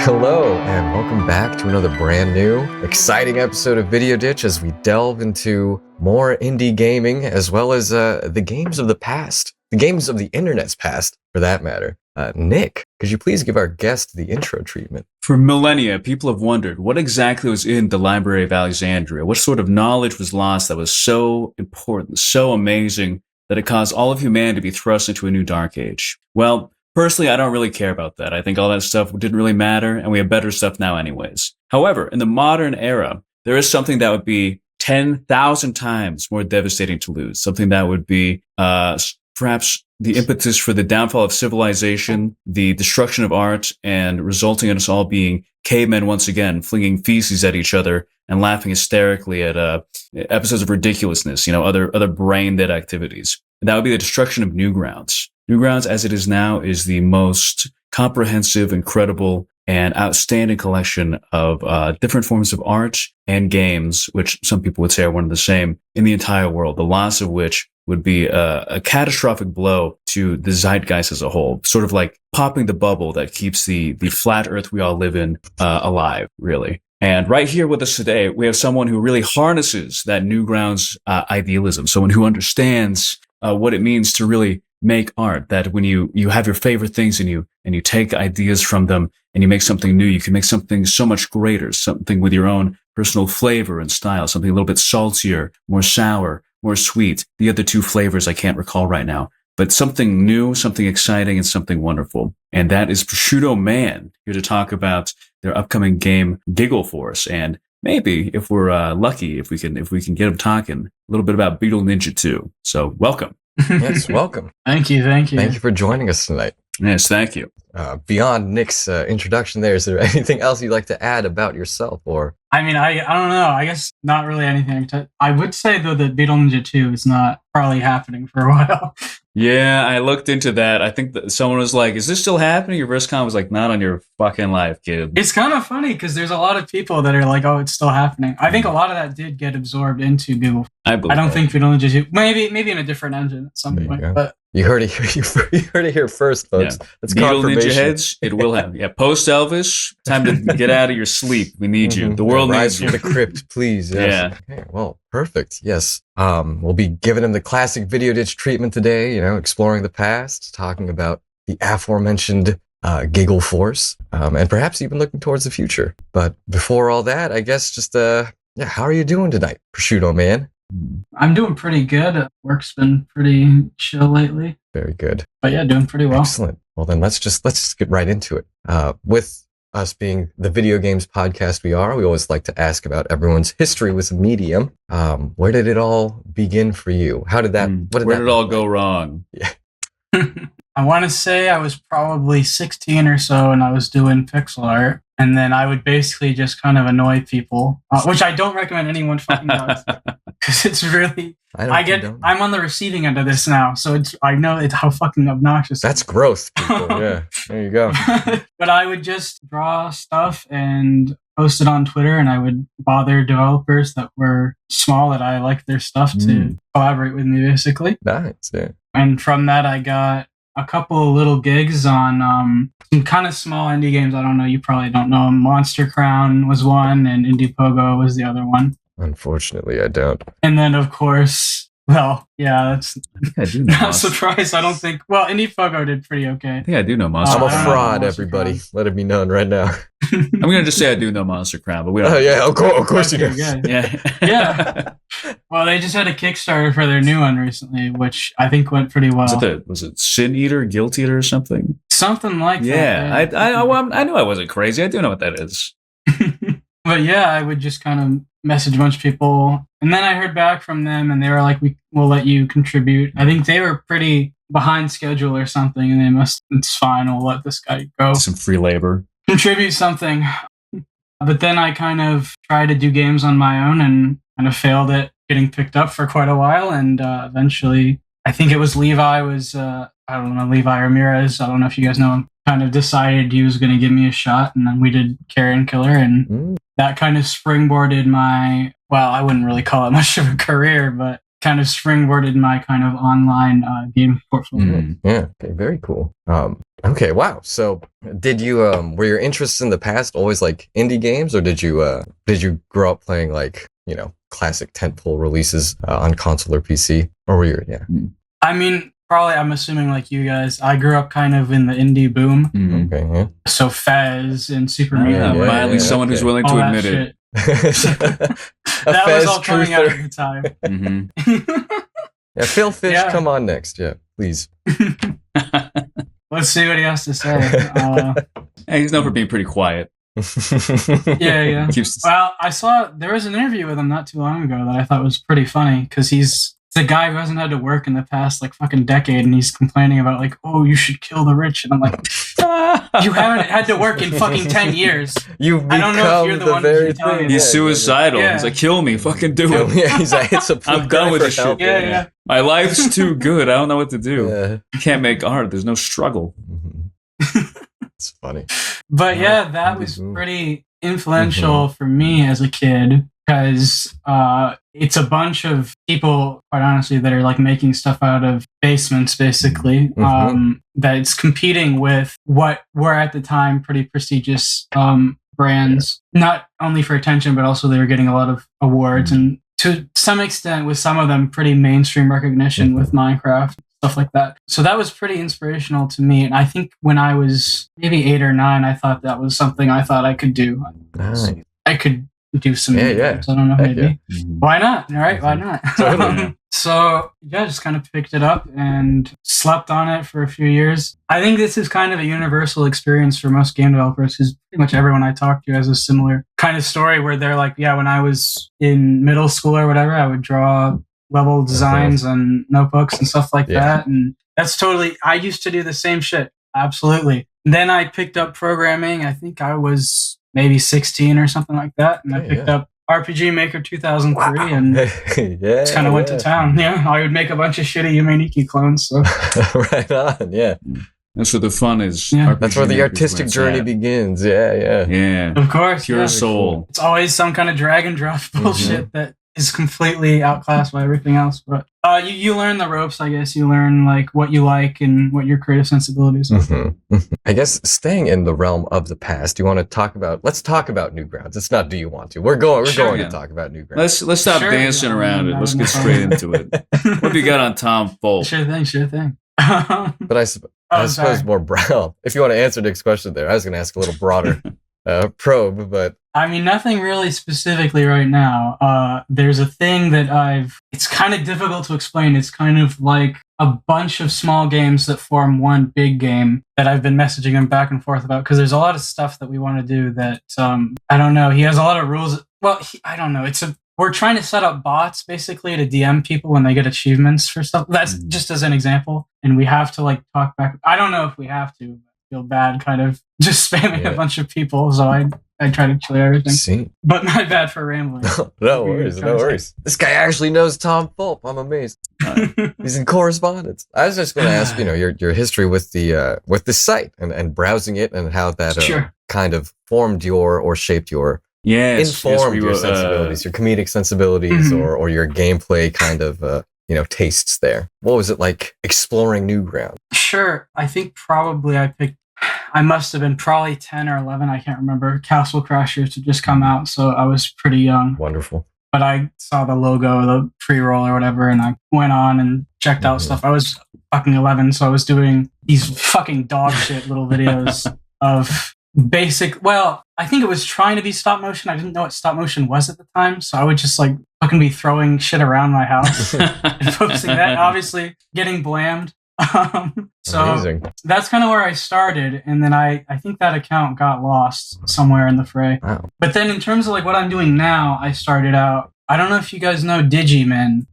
Hello, and welcome back to another brand new, exciting episode of Video Ditch as we delve into more indie gaming as well as the games of the past, the games of the internet's past, for that matter. Nick, could you please give our guest the intro treatment? For millennia, people have wondered what exactly was in the Library of Alexandria. What sort of knowledge was lost that was so important, so amazing, that it caused all of humanity to be thrust into a new dark age? Well, personally, I don't really care about that. I think all that stuff didn't really matter, and we have better stuff now anyways. However, in the modern era, there is something that would be 10,000 times more devastating to lose. Something that would be perhaps the impetus for the downfall of civilization, the destruction of art, and resulting in us all being cavemen once again, flinging feces at each other and laughing hysterically at episodes of ridiculousness, other brain-dead activities. And that would be the destruction of NEWGROUNDS. NEWGROUNDS, as it is now, is the most comprehensive, incredible, and outstanding collection of different forms of art and games, which some people would say are one and the same, in the entire world, the loss of which would be a catastrophic blow to the zeitgeist as a whole, sort of like popping the bubble that keeps the flat earth we all live in alive, really. And right here with us today, we have someone who really harnesses that NEWGROUNDS idealism, someone who understands what it means to really make art, that when you have your favorite things and you take ideas from them and you make something new, you can make something so much greater, something with your own personal flavor and style, something a little bit saltier, more sour, more sweet. The other two flavors I can't recall right now, but something new, something exciting, and something wonderful. And that is ProsciuttoMan, here to talk about their upcoming game, GiggleForce, and maybe, if we're lucky, if we can get them talking a little bit about Beetle Ninja 2. So welcome. Yes, welcome. Thank you. Thank you for joining us tonight. Yes, thank you. Beyond Nick's introduction there, is there anything else you'd like to add about yourself? Or I mean, I don't know. I guess not really anything. I would say, though, that Beetle Ninja 2 is not probably happening for a while. Yeah, I looked into that. I think that someone was like, is this still happening? Your VerseCon was like, not on your fucking life, kid. It's kind of funny because there's a lot of people that are like, oh, it's still happening. I think a lot of that did get absorbed into Google. I don't think Beetle Ninja 2, maybe in a different engine at some point. But you heard it here first, folks. Yeah. That's Beetle confirmation. Ninja heads, it will happen. Yeah, post Elvis, time to get out of your sleep. We need you. The world Rise needs from you. the crypt, please. Yes. Yeah. Okay, well, perfect. Yes. We'll be giving him the classic Video Ditch treatment today, exploring the past, talking about the aforementioned GiggleForce, and perhaps even looking towards the future. But before all that, I guess just, how are you doing tonight, ProsciuttoMan? I'm doing pretty good. Work's been pretty chill lately. Very good. But yeah, doing pretty well. Excellent. Well, then let's just get right into it. With us being the video games podcast we always like to ask about everyone's history with the medium. Where did it all begin for you? How did that? Where did it all go wrong? Yeah. I want to say I was probably 16 or so, and I was doing pixel art. And then I would basically just kind of annoy people, which I don't recommend anyone fucking does, because it's really. I'm on the receiving end of this now, so I know how fucking obnoxious. That's growth, people. Yeah, there you go. But I would just draw stuff and post it on Twitter, and I would bother developers that were small that I liked their stuff to collaborate with me, basically. Nice, yeah. And from that, I got a couple of little gigs on some kind of small indie games. I don't know, you probably don't know them. Monster Crown was one, and Indie Pogo was the other one. Unfortunately, I don't. And then, of course, well, yeah, that's I do know not surprised. I don't think. Well, Indie Pogo did pretty okay. I think I do know Monster I'm a Crown. fraud, everybody. Let it be known right now. I'm going to just say I do know Monster Crown, but we don't. Oh, yeah, of course you do. Yeah. Yeah. Well, they just had a Kickstarter for their new one recently, which I think went pretty well. Was it Sin Eater, Guilt Eater, or something? Something like that. Yeah, I knew I wasn't crazy. I do know what that is. But yeah, I would just kind of message a bunch of people. And then I heard back from them, and they were like, we'll let you contribute. I think they were pretty behind schedule or something, and it's fine, we'll let this guy go. Some free labor. Contribute something. But then I kind of tried to do games on my own and kind of failed at getting picked up for quite a while. And eventually, I think it was Levi Ramirez. I don't know if you guys know him. Kind of decided he was going to give me a shot. And then we did Carrion Killer. And that kind of springboarded my, well, I wouldn't really call it much of a career, but kind of springboarded my kind of online game portfolio. Yeah. Okay. Very cool. Okay. Wow. So, did you were your interests in the past always like indie games, or did you grow up playing like classic tentpole releases on console or PC, or were you? Yeah. I mean, probably I'm assuming like you guys. I grew up kind of in the indie boom. Okay. Yeah. So Fez and Super Meat Yeah, Boy, finally, someone who's willing all to that admit shit. it. That was all coming out at the time. Yeah, Phil Fish, Yeah. come on next. Yeah, please. Let's see what he has to say. Hey, he's known for being pretty quiet. Yeah. Keeps- Well, I saw there was an interview with him not too long ago that I thought was pretty funny because he's a guy who hasn't had to work in the past like fucking decade, and he's complaining about like, oh, you should kill the rich, and I'm like, you haven't had to work in fucking 10 years. You've I don't know if you're become the one very who's telling thing. me He's Yeah, suicidal. yeah. He's like, kill me, fucking do it. Yeah, he's like, it's a I'm done with this shit. Yeah. My life's too good. I don't know what to do. Yeah. You can't make art. There's no struggle. It's funny. But yeah, Indie that was boom. pretty influential for me as a kid because it's a bunch of people, quite honestly, that are like making stuff out of basements, basically. That it's competing with what were at the time pretty prestigious brands, not only for attention, but also they were getting a lot of awards and to some extent, with some of them, pretty mainstream recognition with Minecraft. Stuff like that. So that was pretty inspirational to me. And I think when I was maybe 8 or 9, I thought that was something I thought I could do. Nice. I could do some Yeah. games. I don't know, Heck maybe. Why not? All right, why not? Totally. So yeah, just kind of picked it up and slept on it for a few years. I think this is kind of a universal experience for most game developers because pretty much everyone I talk to has a similar kind of story where they're like, yeah, when I was in middle school or whatever, I would draw level designs on notebooks and stuff like that. And that's totally, I used to do the same shit. Absolutely. Then I picked up programming. I think I was maybe 16 or something like that. And I picked up RPG Maker 2003 and just kind of went to town. Yeah. I would make a bunch of shitty Yumeniki clones. So. Right on. Yeah. That's where the fun is. Yeah. That's where the artistic journey begins. Yeah. Yeah. Of course. Pure soul. It's always some kind of drag and drop bullshit that is completely outclassed by everything else. But you learn the ropes, I guess. You learn like what you like and what your creative sensibilities are. I guess staying in the realm of the past, you want to talk about? Let's talk about Newgrounds. It's not. Do you want to? We're going to talk about Newgrounds. Let's stop dancing around it. Let's get straight into it. What have you got on Tom Folk? Sure thing. But I suppose more broad. If you want to answer Nick's question there, I was going to ask a little broader probe, but. I mean, nothing really specifically right now. There's a thing that it's kind of difficult to explain. It's kind of like a bunch of small games that form one big game that I've been messaging him back and forth about because there's a lot of stuff that we want to do that, I don't know. He has a lot of rules. Well, I don't know. We're trying to set up bots basically to DM people when they get achievements for stuff. That's just as an example. And we have to like talk back. I don't know if we have to. I feel bad kind of just spamming a bunch of people. So I try to clear everything. But my bad for rambling. No worries. This guy actually knows Tom Fulp. I'm amazed. He's in correspondence. I was just going to ask, your history with the site and browsing it and how that kind of formed or shaped your informed your sensibilities, your comedic sensibilities, or your gameplay kind of tastes there. What was it like exploring Newgrounds? Sure. I think probably I must have been probably 10 or 11. I can't remember. Castle Crashers had just come out, so I was pretty young. Wonderful. But I saw the logo, the pre-roll or whatever, and I went on and checked out stuff. I was fucking 11, so I was doing these fucking dog shit little videos of I think it was trying to be stop motion. I didn't know what stop motion was at the time, so I would just like fucking be throwing shit around my house and posting that, obviously getting blammed. So amazing. That's kind of where I started, and then I think that account got lost somewhere in the fray. Wow. But then in terms of like what I'm doing now, I started out, I don't know if you guys know DigiMan.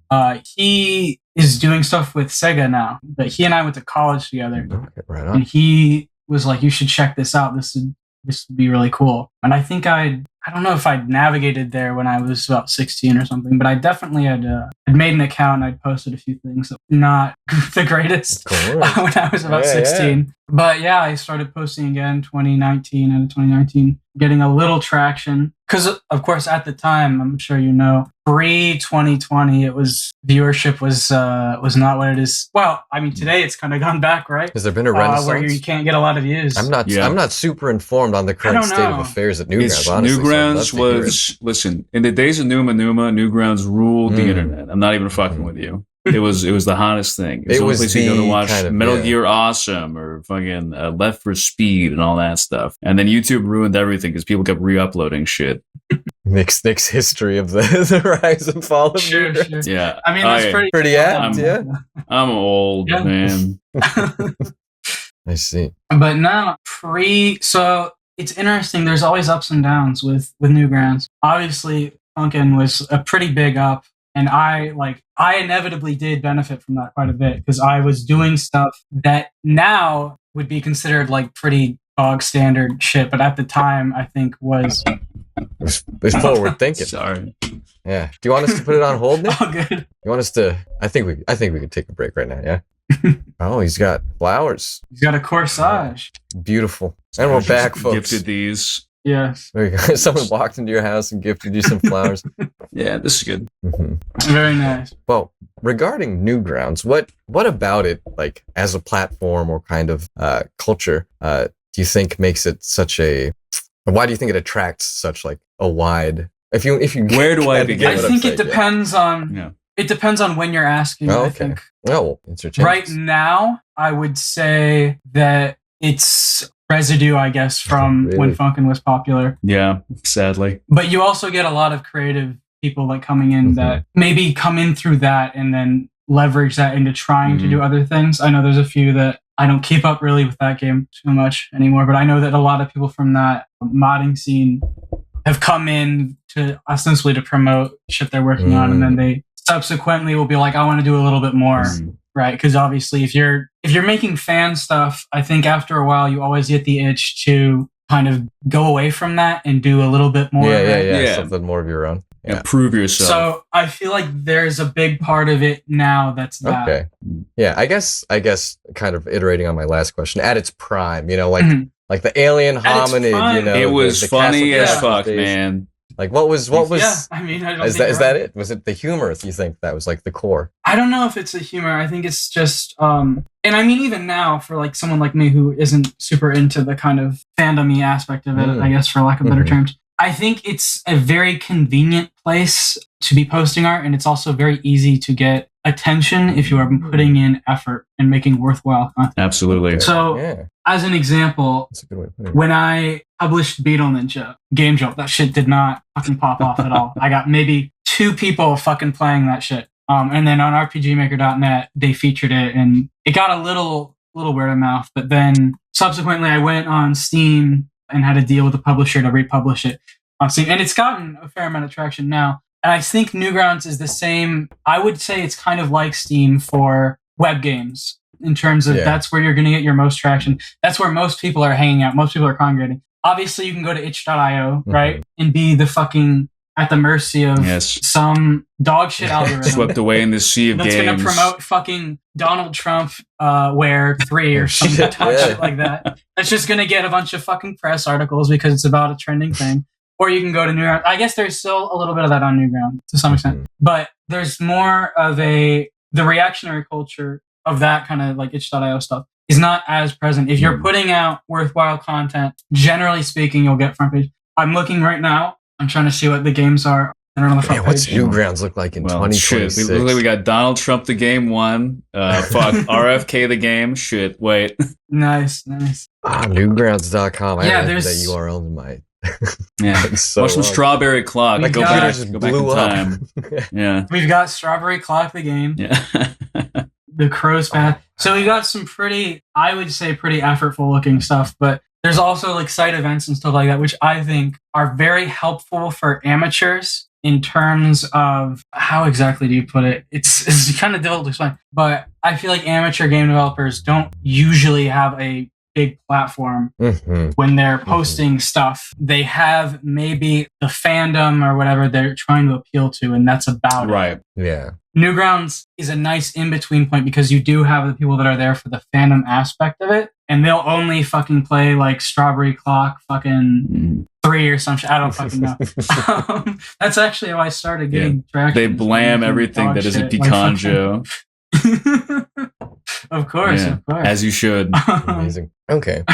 He is doing stuff with Sega now, but he and I went to college together. Okay, right on. And he was like, you should check this out. This would be really cool. And I think I don't know if I'd navigated there when I was about 16 or something, but I definitely had made an account and I'd posted a few things that were not the greatest when I was about 16. Yeah. But yeah, I started posting again 2019, getting a little traction. Because, of course, at the time, I'm sure you know, pre-2020, it was viewership was not what it is. Well, I mean, today it's kind of gone back, right? Has there been a renaissance? Where you can't get a lot of views. I'm not super informed on the current state of affairs at Newgrounds. Honestly, Newgrounds was listen, in the days of Newgrounds ruled the internet. I'm not even fucking with you. It was the hottest thing. It was the place you go to watch kind of, Metal Gear Awesome or fucking Left for Speed and all that stuff. And then YouTube ruined everything because people kept re-uploading shit. Nick's history of the rise and fall of Sure. Yeah, I mean, that's pretty apt. I'm old, man. I see. But now, so it's interesting. There's always ups and downs with Newgrounds. Obviously, Funkin' was a pretty big up. And I inevitably did benefit from that quite a bit because I was doing stuff that now would be considered like pretty bog standard shit, but at the time I think was forward thinking. Sorry. Yeah. Do you want us to put it on hold now? Oh, good. You want us to? I think we could take a break right now. Yeah. Oh, he's got flowers. He's got a corsage. Beautiful. And we're back, folks. Gifted these. Yes. There you go. Someone walked into your house and gifted you some flowers. Yeah, this is good. Mm-hmm. Very nice. Well, regarding Newgrounds, what about it, like as a platform or kind of culture, do you think makes it such a? Why do you think it attracts such like a wide? If you where do I begin? I think it depends on. Yeah. It depends on when you're asking. Oh, okay. I think. Oh, interchange. Right now, I would say that it's residue, I guess, from Really? when Funkin' was popular. Yeah, sadly. But you also get a lot of creative people like coming in that maybe come in through that and then leverage that into trying to do other things. I know there's a few that I don't keep up really with that game too much anymore, but I know that a lot of people from that modding scene have come in to ostensibly to promote shit they're working on, and then they subsequently will be like, I want to do a little bit more. Right, because obviously, if you're making fan stuff, I think after a while you always get the itch to kind of go away from that and do a little bit more. Yeah. Something more of your own. Yeah. And prove yourself. So I feel like there's a big part of it now that's that. Okay. Yeah, I guess kind of iterating on my last question. At its prime, like the alien hominid. it was the funny as Castle fuck, days. Man. Like what was? Yeah, I mean, I don't is that it? Was it the humor? You think that was like the core? I don't know if it's the humor. I think it's just, and I mean, even now for like someone like me who isn't super into the kind of fandom-y aspect of it, I guess for lack of better terms, I think it's a very convenient place to be posting art, and it's also very easy to get attention if you are putting in effort and making worthwhile content. Absolutely. So, as an example, that's a good way to put it. When I published Beetle Ninja Game Jolt, that shit did not fucking pop off at all. I got maybe 2 people fucking playing that shit. And then on RPGmaker.net, they featured it, and it got a little word of mouth. But then subsequently, I went on Steam and had a deal with the publisher to republish it on Steam, and it's gotten a fair amount of traction now. And I think Newgrounds is the same. I would say it's kind of like Steam for web games in terms of that's where you're going to get your most traction. That's where most people are hanging out. Most people are congregating. Obviously, you can go to itch.io, right? And be the fucking at the mercy of some dog shit algorithm. Swept away in the sea of that's games. That's going to promote fucking Donald Trump Wear 3 or some shit like that. That's just going to get a bunch of fucking press articles because it's about a trending thing. Or you can go to Newgrounds. I guess there's still a little bit of that on Newgrounds to some extent. But there's more of the reactionary culture of that kind of like itch.io stuff is not as present. If you're putting out worthwhile content, generally speaking, you'll get front page. I'm looking right now. I'm trying to see what the games are. On the front what's page. Newgrounds look like in 2026? Shit. Look like we got Donald Trump the game 1. Fuck RFK the game. Shit. Wait. Nice. Newgrounds.com. Yeah, there's that URL in my. So watch some Strawberry Clock. My go computer back. just Go back blew in up. time. Yeah. We've got Strawberry Clock the game. Yeah. The Crow's Path. So we got some pretty, I would say, pretty effortful looking stuff, but there's also like site events and stuff like that, which I think are very helpful for amateurs in terms of how exactly do you put it? It's kind of difficult to explain, but I feel like amateur game developers don't usually have a big platform when they're posting stuff. They have maybe the fandom or whatever they're trying to appeal to, and that's about it. Right. Yeah. Newgrounds is a nice in-between point because you do have the people that are there for the fandom aspect of it, and they'll only fucking play like Strawberry Clock fucking 3 3 or some shit. I don't fucking know. That's actually how I started getting traction. They blam everything that isn't Picanjo. Of course, Yeah, of course. as you should. Amazing. Okay.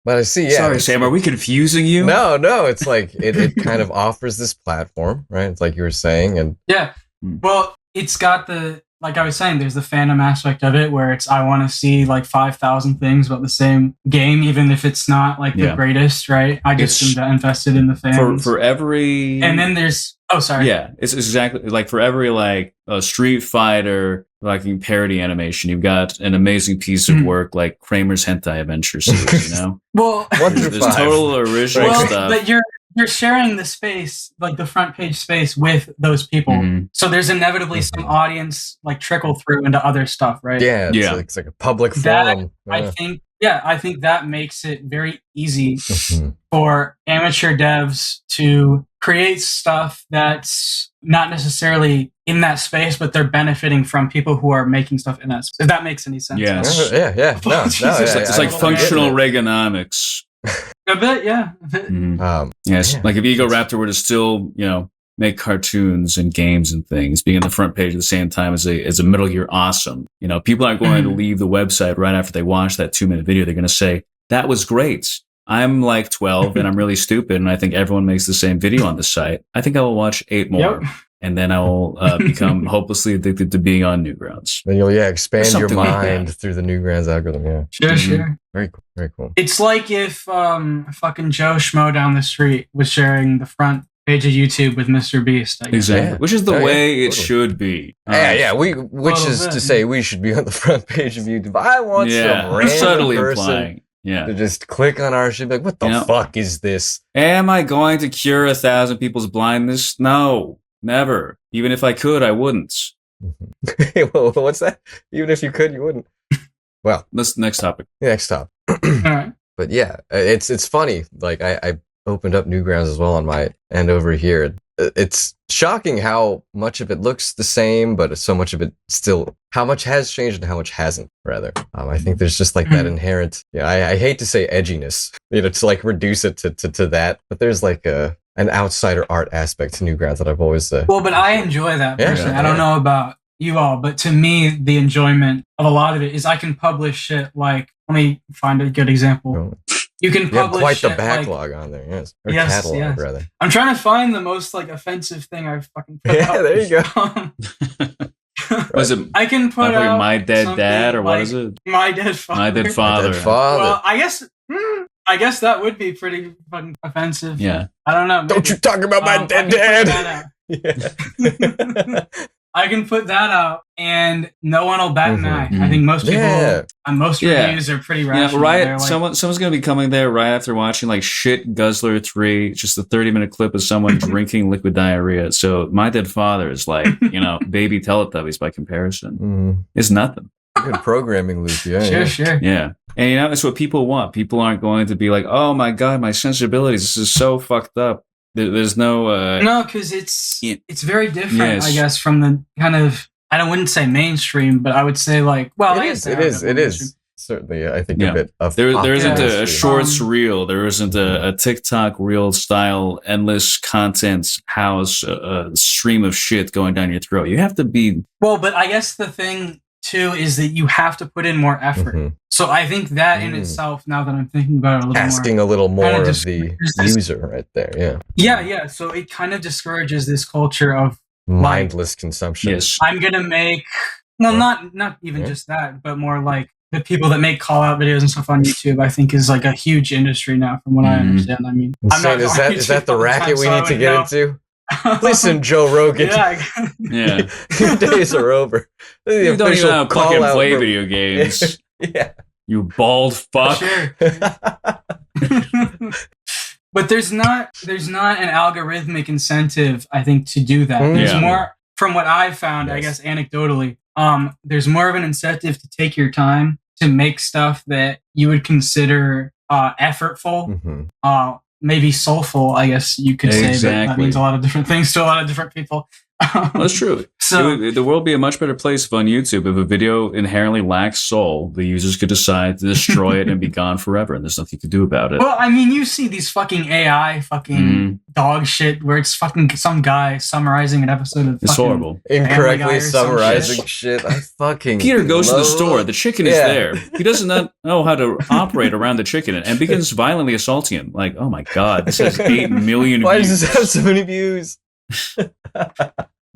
But I see, yeah. Sorry, Sam, are we confusing you? No, it's like it kind of offers this platform, right? It's like you were saying, and yeah. Well, it's got the, like I was saying, there's the fandom aspect of it where it's, I want to see like 5,000 things about the same game, even if it's not like the greatest, right? I just am invested in the fans. For every... And then there's... Oh, sorry. Yeah, it's exactly like for every like a Street Fighter like parody animation, you've got an amazing piece of work like Kramer's Hentai Adventure series, you know? Well, there's total original stuff. But you're sharing the space, like the front page space, with those people. So there's inevitably some audience like trickle through into other stuff, right? Yeah, it's like a public forum. I think that makes it very easy for amateur devs to create stuff that's not necessarily in that space, but they're benefiting from people who are making stuff in that space. If that makes any sense. Yes. Yeah. No, it's like functional Reaganomics. A bit, yeah. Yes, like if Ego Raptor were to still, make cartoons and games and things, being on the front page at the same time as a Metal Gear Awesome, people aren't going to leave the website right after they watch that 2-minute video. They're going to say, that was great. I'm like 12 and I'm really stupid, and I think everyone makes the same video on the site. I think I will watch 8 more. Yep. And then I will become hopelessly addicted to being on Newgrounds. Then you'll expand your mind through the Newgrounds algorithm. Yeah, sure. Very cool. It's like if fucking Joe Schmo down the street was sharing the front page of YouTube with Mr. Beast. I guess. Exactly, which is the way it should be. Which is to say, we should be on the front page of YouTube. I want some random person to just click on our shit, be like, what the fuck is this? Am I going to cure 1,000 people's blindness? No. Never. Even if I could, I wouldn't. Well, what's that? Even if you could, you wouldn't. Well, let's next topic. Next topic. All right. But yeah, it's funny. Like I opened up Newgrounds as well on my end over here. It's shocking how much of it looks the same, but so much of it still, how much has changed and how much hasn't, rather. I think there's just like that inherent, I hate to say edginess, to like reduce it to that, but there's like an outsider art aspect to Newgrounds that I've always... well, but I enjoy that personally. I don't know about you all, but to me, the enjoyment of a lot of it is I can publish shit like, let me find a good example. You can publish quite the backlog on there, yes. Or catalog, rather. I'm trying to find the most like offensive thing I've fucking put out. Yeah, there you go. Was it I can put out My Dead Dad, or what is it? My Dead Father. My Dead Father. Well, I guess that would be pretty fucking offensive. Yeah. I don't know. Maybe. Don't you talk about my dead dad. I can put that out and no one will bat an eye. I think most people, most reviews are pretty rational. Right. Someone's going to be coming there right after watching like Shit Guzzler 3, just a 30-minute clip of someone drinking liquid diarrhea. So My Dead Father is like, baby Teletubbies by comparison. It's nothing. Good programming loop, Sure. Yeah. And it's what people want. People aren't going to be like, oh my God, my sensibilities, this is so fucked up. There's no... no, because it's very different, I guess, from the kind of, I wouldn't say mainstream, but I would say like, well, it is. Certainly, I think a bit of... There isn't a shorts reel. There isn't a TikTok reel style, endless content house, a stream of shit going down your throat. You have to be... Well, but I guess the thing... too, is that you have to put in more effort. So I think that in itself, now that I'm thinking about it a little asking a little more of the user right there, yeah. So it kind of discourages this culture of mindless consumption. Yes, I'm gonna make not even just that, but more like the people that make call out videos and stuff on YouTube. I think is like a huge industry now, from what I understand. I mean, is that the racket we need to get into? Listen, Joe Rogan. Yeah. Your days are over. You don't even know how to fucking play video games. Yeah. You bald fuck. Sure. But there's not an algorithmic incentive, I think, to do that. There's more, from what I've found, I guess anecdotally, there's more of an incentive to take your time to make stuff that you would consider effortful, maybe soulful, I guess you could say, but that means a lot of different things to a lot of different people. Well, that's true. So The world would be a much better place if on YouTube, if a video inherently lacks soul, the users could decide to destroy it and be gone forever, and there's nothing you can do about it. well, I mean, you see these fucking AI fucking dog shit where it's fucking some guy summarizing an episode of It's fucking horrible. Incorrectly or some summarizing shit. I fucking Peter goes to the love- store. The chicken is Yeah. there. He does not know how to operate around the chicken and begins violently assaulting him. Like, oh my god, this has 8 million Why views. does this have so many views?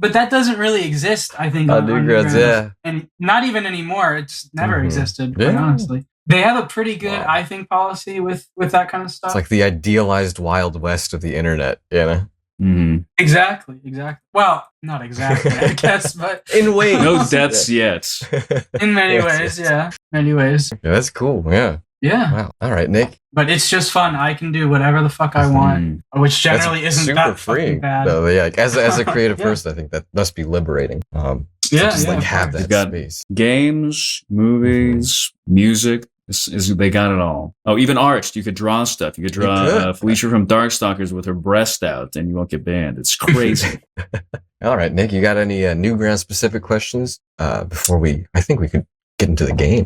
But that doesn't really exist, I think, On Newgrounds, yeah. and not even anymore. It's never Mhm. existed, quite Yeah. honestly. They have a pretty good, Wow. I think, policy with that kind of stuff. It's like the idealized Wild West of the internet, you know? Mhm. Exactly. Well, not exactly, I guess, but In ways. No deaths yet. in many Yes, ways, yes. yeah, many ways, Yeah, that's cool. Yeah. yeah. Wow. All right, Nick. But it's just fun. I can do whatever the fuck I want, which generally That's isn't super that freeing. fucking bad. Though, yeah, like, as a creative Yeah. person, I think that must be liberating. To Yeah, just yeah, like of have course. that You've got- space. Games, movies, music. They got it all. Oh, even art. You could draw stuff. You could draw You could. Felicia from Darkstalkers with her breast out, and you won't get banned. It's crazy. All right, Nick, you got any Newgrounds specific questions before I think we could get into the game.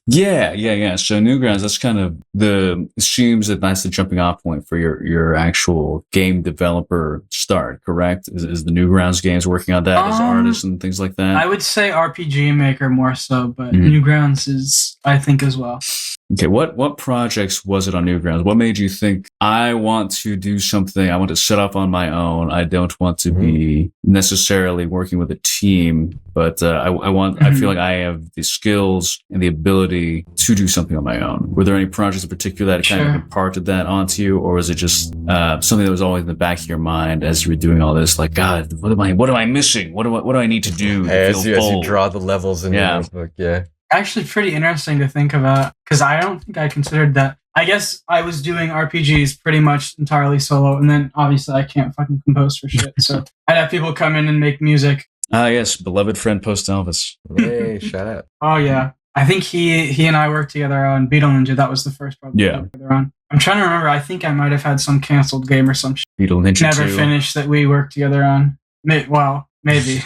Yeah. So Newgrounds, that's kind of it seems that that's the jumping off point for your actual game developer start, correct? Is the Newgrounds games working on that as artists and things like that? I would say RPG Maker more so, but Mhm. Newgrounds is, I think, as well. Okay, what projects was it on Newgrounds? What made you think I want to do something? I want to set up on my own. I don't want to be necessarily working with a team, but I feel like I have the skills and the ability to do something on my own. Were there any projects in particular that kind of Sure. imparted that onto you, or was it just something that was always in the back of your mind as you were doing all this? Like, God, what am I missing? What do I need to do? To As feel you full? draw the levels in Yeah. your notebook, yeah. Actually, pretty interesting to think about because I don't think I considered that. I guess I was doing RPGs pretty much entirely solo, and then obviously I can't fucking compose for shit. So I'd have people come in and make music. Ah, yes, beloved friend Post Elvis. Yay, shout out. Oh yeah, I think he and I worked together on Beetle Ninja. That was the first project we Yeah. worked together on. I'm trying to remember. I think I might have had some canceled game or some shit Beetle Ninja never 2. finished that we worked together on. Well, maybe.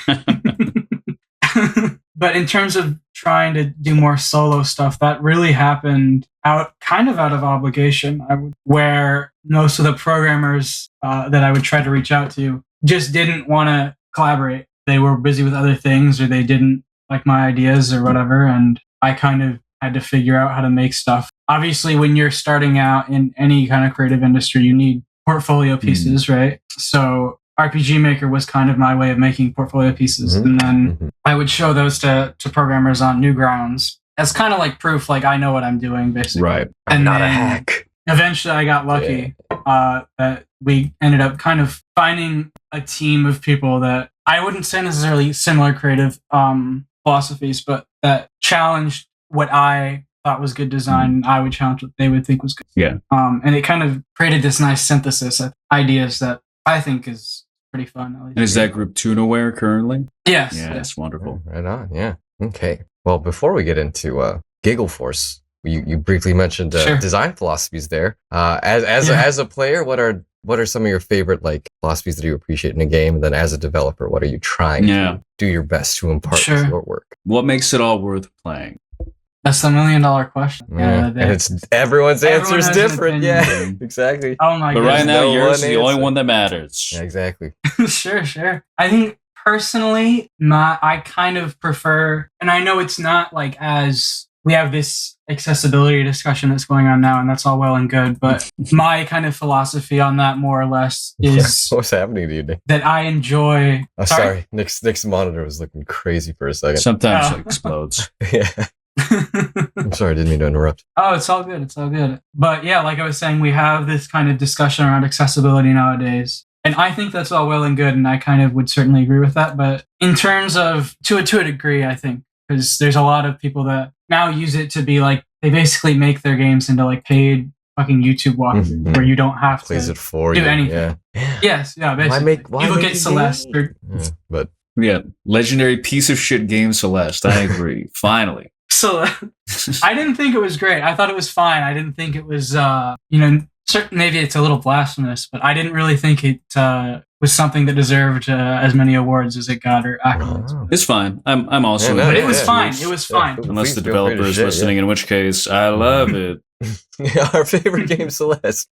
But in terms of trying to do more solo stuff, that really happened out of obligation, where most of the programmers that I would try to reach out to just didn't want to collaborate. They were busy with other things, or they didn't like my ideas or whatever, and I kind of had to figure out how to make stuff. Obviously, when you're starting out in any kind of creative industry, you need portfolio pieces, right? So RPG Maker was kind of my way of making portfolio pieces. Mhm. And then Mhm. I would show those to programmers on Newgrounds as kind of like proof, like I know what I'm doing, basically. Right. I'm And not a then hack. Eventually I got lucky that we ended up kind of finding a team of people that I wouldn't say necessarily similar creative philosophies, but that challenged what I thought was good design. And I would challenge what they would think was good. Yeah. And it kind of created this nice synthesis of ideas that I think is pretty fun. At least. And is that group Tunaware currently? Yes. Yeah, yes. that's wonderful. Right on, yeah. Okay. Well, before we get into GiggleForce, you briefly mentioned Sure. design philosophies there. As a player, what are some of your favorite like philosophies that you appreciate in a game? And then as a developer, what are you trying to do your best to impart to Sure. your work? What makes it all worth playing? That's the $1 million question. Yeah. And it's everyone's answer is has an different. opinion. Yeah, exactly. Oh my But god. right now, no yours is one the only answer. one that matters. Yeah, exactly. Sure. I think personally, I kind of prefer, and I know it's not like as we have this accessibility discussion that's going on now, and that's all well and good, but my kind of philosophy on that more or less is What's happening to you, Nick? that I enjoy. Oh, sorry. Nick's monitor was looking crazy for a second. Sometimes Oh. it explodes. Yeah. I'm sorry, I didn't mean to interrupt. Oh, it's all good. It's all good. But yeah, like I was saying, we have this kind of discussion around accessibility nowadays. And I think that's all well and good. And I kind of would certainly agree with that. But in terms of, to a degree, I think, because there's a lot of people that now use it to be like, they basically make their games into like paid fucking YouTube walkthroughs Mhm. where you don't have Plays to it for do you. anything. Yeah. Yes, yeah, basically. Why you look make at a Celeste. game? Or, Yeah, but Yeah, legendary piece of shit game Celeste. I agree. Finally. so I didn't think it was great. I thought it was fine. I didn't think it was, maybe it's a little blasphemous, but I didn't really think it was something that deserved as many awards as it got or accolades. Oh. It's fine. I'm also. But it was fine. It was fine. Unless Please the feel free to developer is share, listening, in which case I love it. Yeah, our favorite game, Celeste.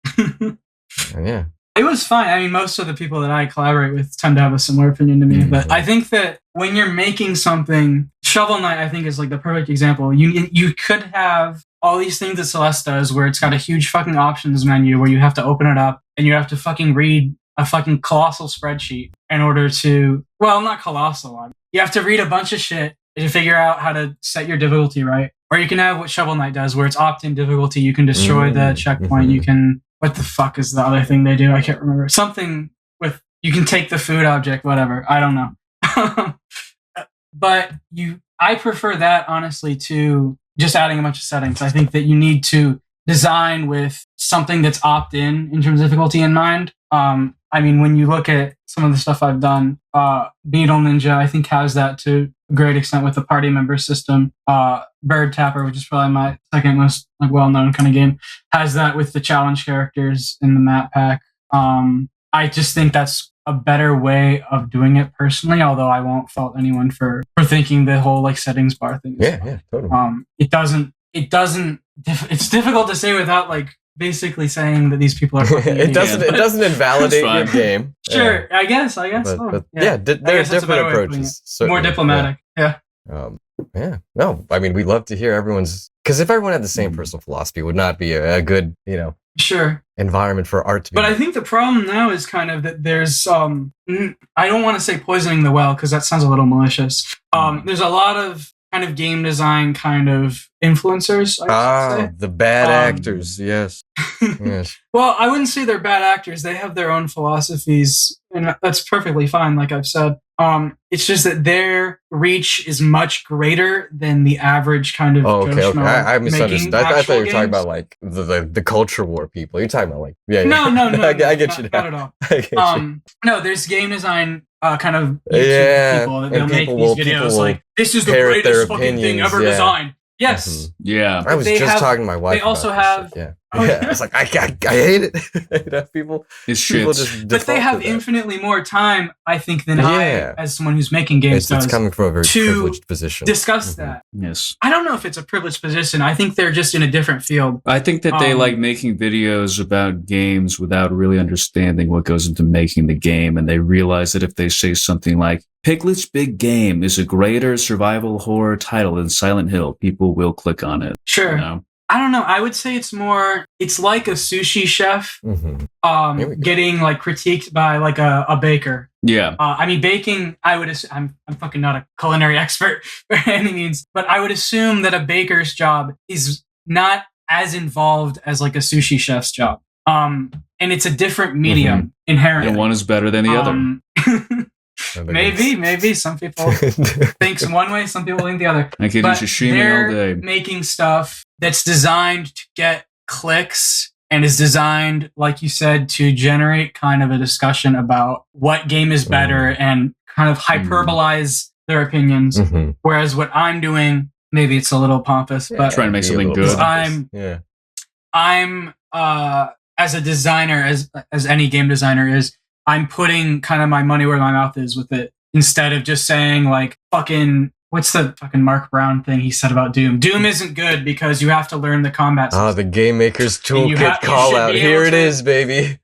Yeah. It was fine. I mean, most of the people that I collaborate with tend to have a similar opinion to me. But I think that when you're making something, Shovel Knight, I think, is like the perfect example. You could have all these things that Celeste does where it's got a huge fucking options menu where you have to open it up and you have to fucking read a fucking colossal spreadsheet in order to, well, not colossal. You have to read a bunch of shit to figure out how to set your difficulty right. Or you can have what Shovel Knight does where it's opt-in difficulty. You can destroy the checkpoint. You can, what the fuck is the other thing they do? I can't remember. Something with, you can take the food object, whatever. I don't know. But I prefer that, honestly, to just adding a bunch of settings. I think that you need to design with something that's opt-in terms of difficulty in mind. I mean, when you look at some of the stuff I've done, Beetle Ninja, I think, has that to a great extent with the party member system. Bird Tapper, which is probably my second most well-known kind of game, has that with the challenge characters in the map pack. I just think that's a better way of doing it personally, although I won't fault anyone for thinking the whole like settings bar thing. Yeah, totally. It's difficult to say without like basically saying that these people are fucking it doesn't invalidate your game. Sure, yeah. I guess. But there are different approaches. More diplomatic. Yeah. No, I mean, we love to hear everyone's, because if everyone had the same personal philosophy, it would not be a good, sure, environment for art to be. But I think the problem now is kind of that there's I don't want to say poisoning the well because that sounds a little malicious. There's a lot of kind of game design kind of influencers. I should say. The bad actors, yes. Yes. Well, I wouldn't say they're bad actors. They have their own philosophies, and that's perfectly fine, like I've said. It's just that their reach is much greater than the average kind of. Okay. I misunderstood. I thought you were talking about like the culture war people. You're talking about like No. I get you now. Not at all. No, there's game design kind of YouTube people that they'll make these videos like this is the greatest fucking thing ever designed. Yes. Yeah. I was just talking to my wife. They also have. I was like, I hate it. People. It's shit. But they have infinitely more time, I think, than I, as someone who's making games, it's coming from a very privileged position. Discuss that. Yes. I don't know if it's a privileged position. I think they're just in a different field. I think that they like making videos about games without really understanding what goes into making the game, and they realize that if they say something like Piglet's Big Game is a greater survival horror title than Silent Hill, people will click on it. Sure. I don't know. I would say it's like a sushi chef getting like critiqued by like a baker. Yeah. I mean, baking, I would assume, I'm fucking not a culinary expert by any means, but I would assume that a baker's job is not as involved as like a sushi chef's job. And it's a different medium inherently. And one is better than the other. Maybe some people think one way, some people think the other. I could do sashimi all day. Making stuff that's designed to get clicks and is designed, like you said, to generate kind of a discussion about what game is better and kind of hyperbolize their opinions. Whereas what I'm doing, maybe it's a little pompous, but trying to make something good. I'm as a designer, as any game designer is, I'm putting kind of my money where my mouth is with it, instead of just saying like fucking, what's the fucking Mark Brown thing he said about Doom? Doom isn't good because you have to learn the combat system. The Game Maker's Toolkit call out. Here it is, baby.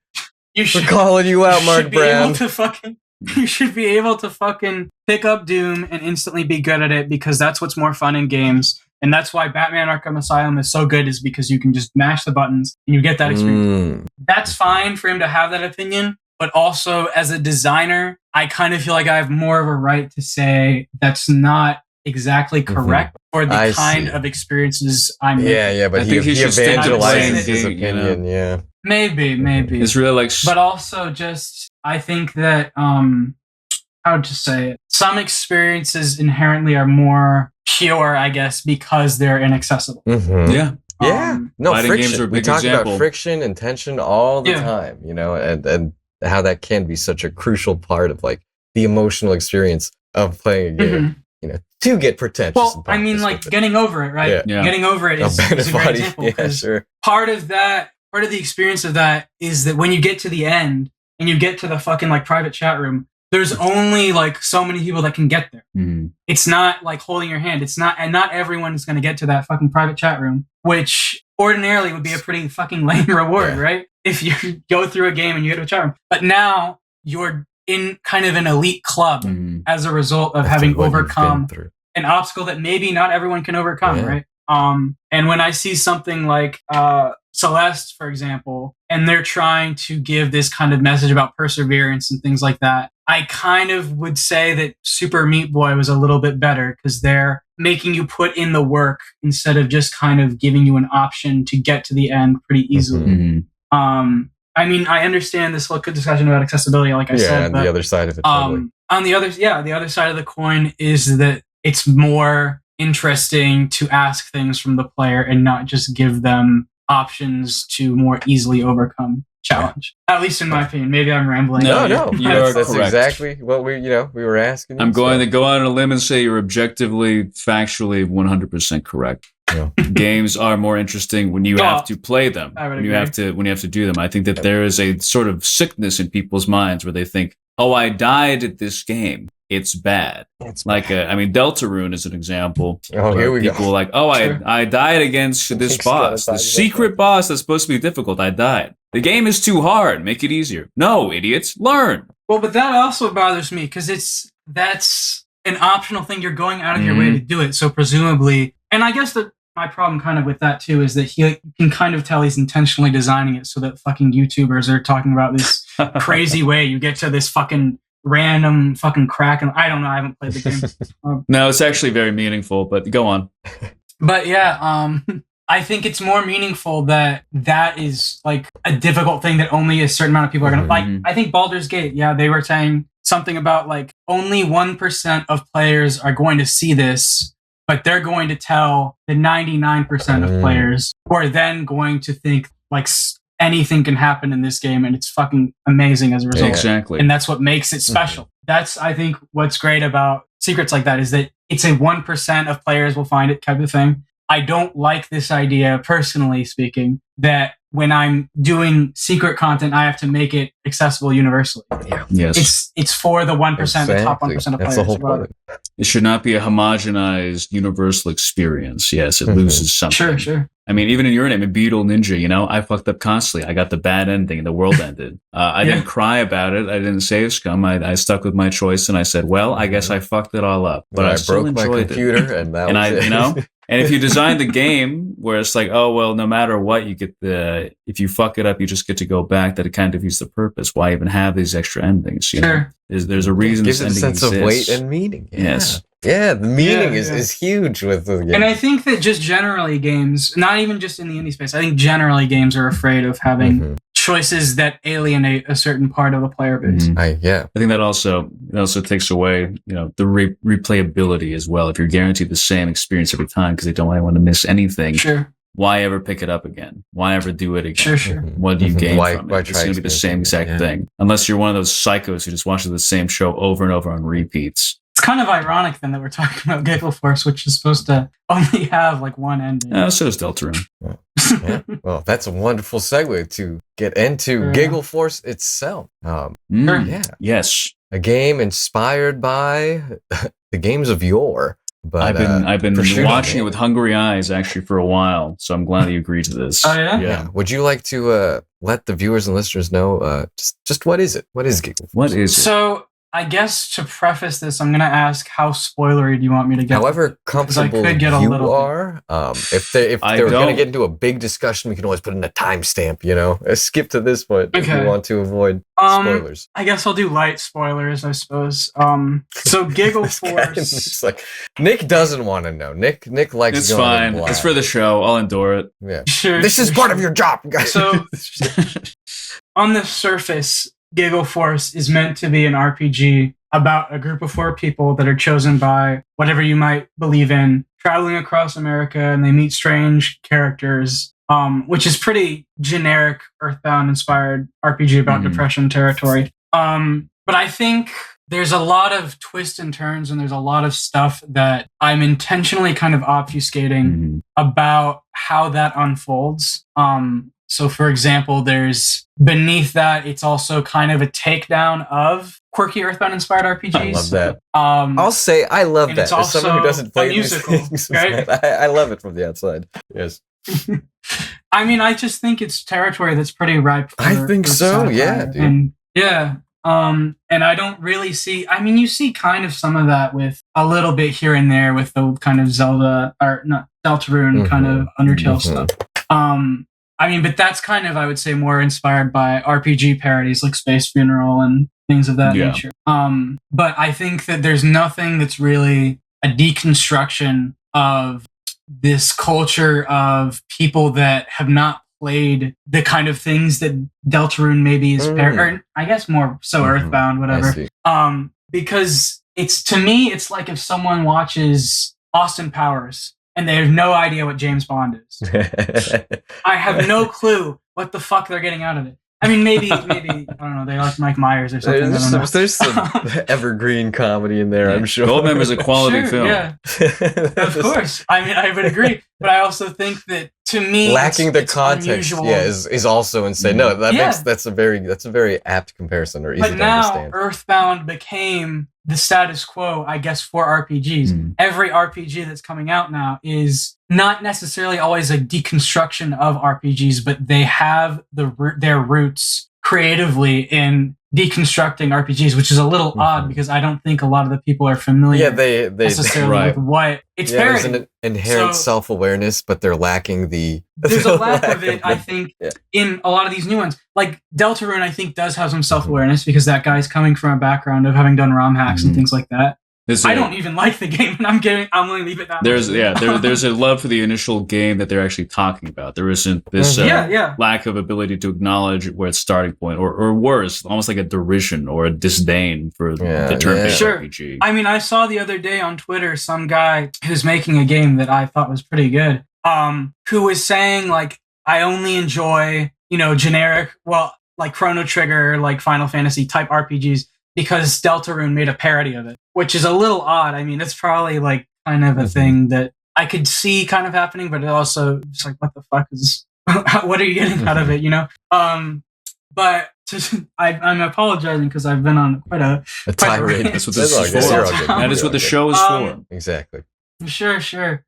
We're calling you out, Mark Brown. You should be able to fucking pick up Doom and instantly be good at it, because that's what's more fun in games. And that's why Batman Arkham Asylum is so good, is because you can just mash the buttons and you get that experience. That's fine for him to have that opinion. But also, as a designer, I kind of feel like I have more of a right to say that's not exactly correct for the kind of experiences I'm making. Yeah, but he evangelizes his opinion, Maybe. It's really like... But also just, I think that, how to say it? Some experiences inherently are more pure, I guess, because they're inaccessible. No, friction. We talk about friction and tension all the time, and how that can be such a crucial part of like the emotional experience of playing a game, to get pretentious. Well, I mean, like getting over it, right? Yeah. Getting over it is a great example. Part of part of the experience of that is that when you get to the end and you get to the fucking like private chat room, there's only like so many people that can get there. It's not like holding your hand. It's not, and not everyone is going to get to that fucking private chat room, which ordinarily would be a pretty fucking lame reward, right? If you go through a game and you get to a chat room. But now you're in kind of an elite club as a result of having overcome an obstacle that maybe not everyone can overcome, right? And when I see something like Celeste, for example, and they're trying to give this kind of message about perseverance and things like that, I kind of would say that Super Meat Boy was a little bit better because they're making you put in the work instead of just kind of giving you an option to get to the end pretty easily. I mean, I understand this whole discussion about accessibility, like I said, but the other side of it. Totally. On the other side of the coin is that it's more interesting to ask things from the player and not just give them options to more easily overcome challenge. At least in my opinion. Maybe I'm rambling. No, that's exactly what we were asking. I'm going to go out on a limb and say you're objectively, factually 100% correct. Yeah. Games are more interesting when you have to play them. When you have to do them. I think that there is a sort of sickness in people's minds where they think, "Oh, I died at this game. It's bad." I mean, Deltarune is an example. Oh, here we go. People are like, "Oh, I died against this boss, the secret boss that's supposed to be difficult. I died. The game is too hard. Make it easier." No, idiots, learn. Well, but that also bothers me because that's an optional thing. You're going out of your way to do it. So presumably, and I guess that my problem kind of with that too is that he can kind of tell he's intentionally designing it so that fucking YouTubers are talking about this crazy way you get to this fucking random fucking crack. And I don't know. I haven't played the game. No, it's actually very meaningful, but go on. But yeah, I think it's more meaningful that is like a difficult thing that only a certain amount of people are going to like. I think Baldur's Gate, they were saying something about like only 1% of players are going to see this, but they're going to tell the 99% of players who are then going to think like anything can happen in this game and it's fucking amazing as a result. Exactly. And that's what makes it special. That's, I think, what's great about secrets like that is that it's a 1% of players will find it type of thing. I don't like this idea, personally speaking, that when I'm doing secret content, I have to make it accessible universally. Yeah. Yes. It's for the 1%, the top 1% of players. That's the whole point. It should not be a homogenized universal experience. Yes, it loses something. Sure. I mean, even in your name, in Beetle Ninja, I fucked up constantly. I got the bad ending and the world ended. I didn't cry about it. I didn't save scum. I stuck with my choice and I said, well, I guess I fucked it all up. But I still broke my computer and that was it. And if you design the game where it's like, oh, well, no matter what, you get if you fuck it up, you just get to go back, that it kind of defeats the purpose. Why even have these extra endings? You know? There's a reason this ending exists. It gives it a sense of weight and meaning. Yeah. Yes. Yeah, the meaning is huge with the game. And I think that just generally games, not even just in the indie space, I think generally games are afraid of having choices that alienate a certain part of the player base. I think that also takes away the replayability as well. If you're guaranteed the same experience every time because they don't want anyone to miss anything, why ever pick it up again? Why ever do it again? Sure. What do you gain from it? It's going to be the same exact thing, unless you're one of those psychos who just watches the same show over and over on repeats. It's kind of ironic then that we're talking about GiggleForce, which is supposed to only have like one ending. So is Deltarune. Well, that's a wonderful segue to get into GiggleForce itself. Yes, a game inspired by the games of yore. But I've been watching it with hungry eyes actually for a while, so I'm glad that you agreed to this. Oh yeah. Yeah. Would you like to let the viewers and listeners know just what is it? What is GiggleForce? What is it? So I guess to preface this, I'm going to ask how spoilery do you want me to get? However comfortable you are. If they're going to get into a big discussion, we can always put in a timestamp, skip to this point if you want to avoid spoilers. I guess I'll do light spoilers, I suppose. So GiggleForce. It's like, Nick doesn't want to know. Nick likes it's going fine. blind. It's for the show. I'll endure it. Yeah. Sure. This is part of your job, guys. So on the surface, GiggleForce is meant to be an RPG about a group of 4 people that are chosen by whatever you might believe in, traveling across America, and they meet strange characters, which is pretty generic Earthbound inspired RPG about depression territory. But I think there's a lot of twists and turns, and there's a lot of stuff that I'm intentionally kind of obfuscating about how that unfolds. So, for example, there's beneath that, it's also kind of a takedown of quirky Earthbound-inspired RPGs. I love that. I'll say I love and that. it's As someone who also doesn't play a musical, these things, right? I love it from the outside. Yes. I mean, I just think it's territory that's pretty ripe for, I think for so, satire. yeah, dude. And yeah. And I don't really see, I mean, you see kind of some of that with a little bit here and there with the kind of Zelda, or not, Deltarune kind of Undertale stuff. I mean, but that's kind of, I would say, more inspired by RPG parodies like Space Funeral and things of that nature. But I think that there's nothing that's really a deconstruction of this culture of people that have not played the kind of things that Deltarune maybe is, or I guess more so Earthbound, whatever. Because it's, to me, it's like if someone watches Austin Powers and they have no idea what James Bond is. I have no clue what the fuck they're getting out of it. I mean, maybe I don't know. They like Mike Myers or something. There's some evergreen comedy in there, I'm sure. Goldmember is a quality film. Yeah, of course. I mean, I would agree, but I also think that to me, lacking the context, unusual. is also insane. No, that's a very apt comparison, or easy to understand. Earthbound became the status quo, I guess, for RPGs. Every RPG that's coming out now is not necessarily always a deconstruction of RPGs, but they have their roots creatively in deconstructing RPGs, which is a little odd because I don't think a lot of the people are familiar necessarily with what it's parody. There's an inherent self-awareness, but they're lacking the... There's a lack of it, I think, in a lot of these new ones. Like, Deltarune, I think, does have some self-awareness because that guy's coming from a background of having done ROM hacks and things like that. I don't even like the game, and I'm going to leave it that way. There's a love for the initial game that they're actually talking about. There isn't this lack of ability to acknowledge where its starting point, or worse, almost like a derision or a disdain for the turn-based RPG. I mean, I saw the other day on Twitter some guy who's making a game that I thought was pretty good, who was saying, like, I only enjoy, generic, like Chrono Trigger, like Final Fantasy type RPGs, because Deltarune made a parody of it, which is a little odd. I mean, it's probably like kind of a thing that I could see kind of happening, but it also just like, what the fuck is, what are you getting out of it, But I'm apologizing because I've been on quite a tirade. That's what this is for. That is what the show is for. Exactly. Sure.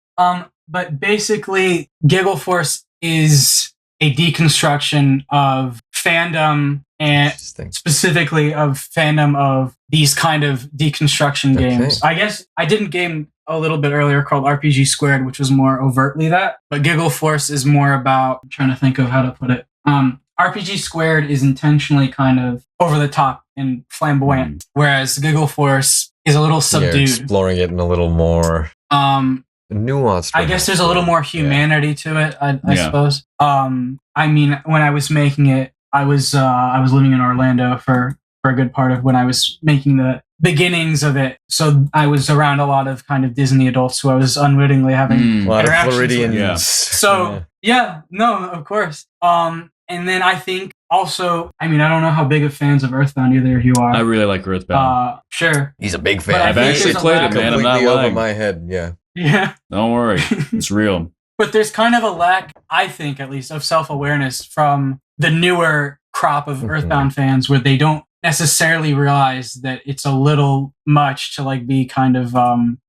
But basically, GiggleForce is a deconstruction of fandom, and specifically of fandom of these kind of deconstruction games. I guess I did a game a little bit earlier called RPG Squared, which was more overtly that, but GiggleForce is more about, I'm trying to think of how to put it. RPG Squared is intentionally kind of over the top and flamboyant, whereas GiggleForce is a little subdued. You're exploring it in a little more nuanced. I guess there's a little more humanity to it, I suppose. I mean, when I was making it, I was living in Orlando for a good part of when I was making the beginnings of it. So I was around a lot of kind of Disney adults who I was unwittingly having a lot of Floridians. With. So of course. And then I think also, I mean, I don't know how big of fans of Earthbound either of you are. I really like Earthbound. Sure. He's a big fan. I've actually played it, man. I'm not lying. Over my head, Yeah. Don't worry. It's real. But there's kind of a lack, I think, at least, of self-awareness from the newer crop of Earthbound fans, where they don't necessarily realize that it's a little much to like be kind of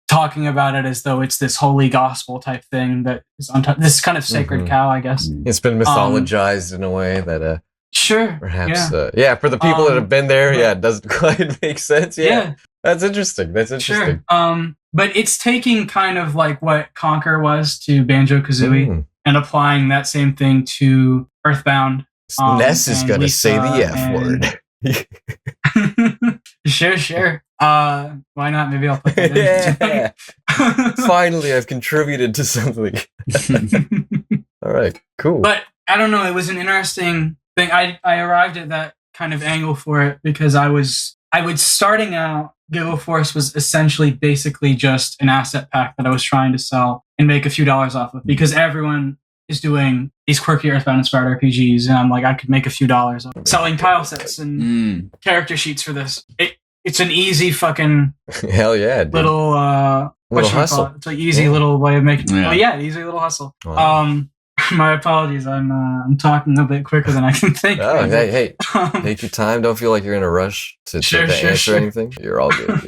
talking about it as though it's this holy gospel type thing that is this kind of sacred cow, I guess. It's been mythologized in a way that perhaps for the people that have been there, it doesn't quite make sense. That's interesting. Sure. But it's taking kind of like what Conquer was to Banjo-Kazooie and applying that same thing to Earthbound. Ness is going to say the F word. Sure. Why not? Maybe I'll put that in. Finally, I've contributed to something. All right, cool. But I don't know. It was an interesting thing. I arrived at that kind of angle for it because I was starting out. GiggleForce was essentially basically just an asset pack that I was trying to sell and make a few dollars off of, because everyone is doing these quirky Earthbound inspired RPGs, and I'm like, I could make a few dollars off selling tile sets and character sheets for this. It's an easy fucking hell yeah, dude. Little hustle. It's an easy little way of making. Easy little hustle. Wow. My apologies. I'm talking a bit quicker than I can think. Oh, hey, take your time. Don't feel like you're in a rush to answer anything. You're all good.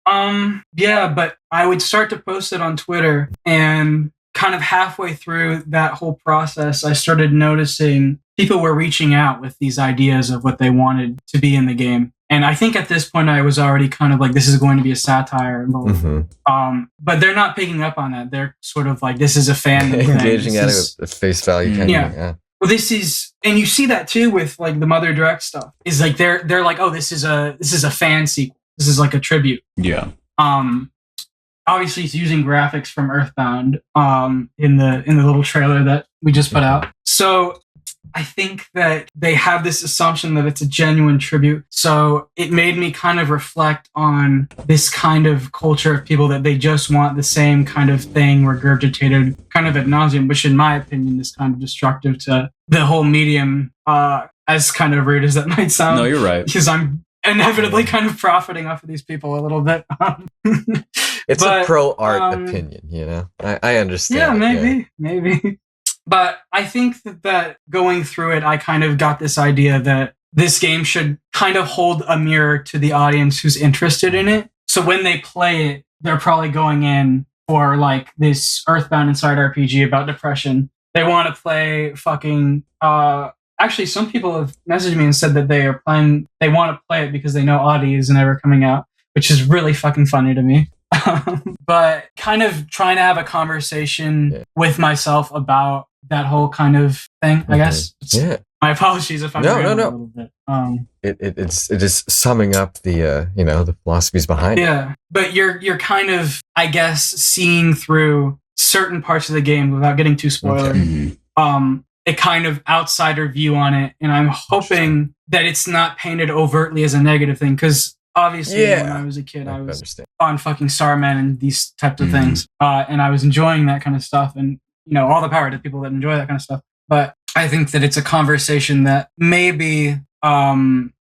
Yeah. Yeah, but I would start to post it on Twitter, and kind of halfway through that whole process, I started noticing people were reaching out with these ideas of what they wanted to be in the game. And I think at this point I was already kind of like, this is going to be a satire. But they're not picking up on that. They're sort of like, this is a fan engaging at it with face value. Kind of, yeah. Well, this is, and you see that too with like the Mother Direct stuff. Is like they're like, oh, this is a fan sequel. This is like a tribute. Yeah. Obviously, it's using graphics from Earthbound in the little trailer that we just put out. So I think that they have this assumption that it's a genuine tribute. So it made me kind of reflect on this kind of culture of people that they just want the same kind of thing regurgitated kind of ad nauseum, which in my opinion is kind of destructive to the whole medium, as kind of rude as that might sound. No, you're right. Because I'm inevitably kind of profiting off of these people a little bit. It's a pro-art opinion, you know? I understand. Yeah, maybe. But I think that going through it, I kind of got this idea that this game should kind of hold a mirror to the audience who's interested in it. So when they play it, they're probably going in for like this Earthbound Inside RPG about depression. They want to play fucking... Actually, some people have messaged me and said that they want to play it because they know Audi is never coming out, which is really fucking funny to me. But kind of trying to have a conversation with myself about that whole kind of thing, I guess. My apologies if I'm no. a little bit. It is summing up the the philosophies behind it. Yeah, but you're kind of, I guess, seeing through certain parts of the game without getting too spoiler. A kind of outsider view on it, and I'm hoping that it's not painted overtly as a negative thing, because obviously when I was a kid I was on fucking Starman and these types of things, and I was enjoying that kind of stuff, and all the power to people that enjoy that kind of stuff. But I think that it's a conversation that maybe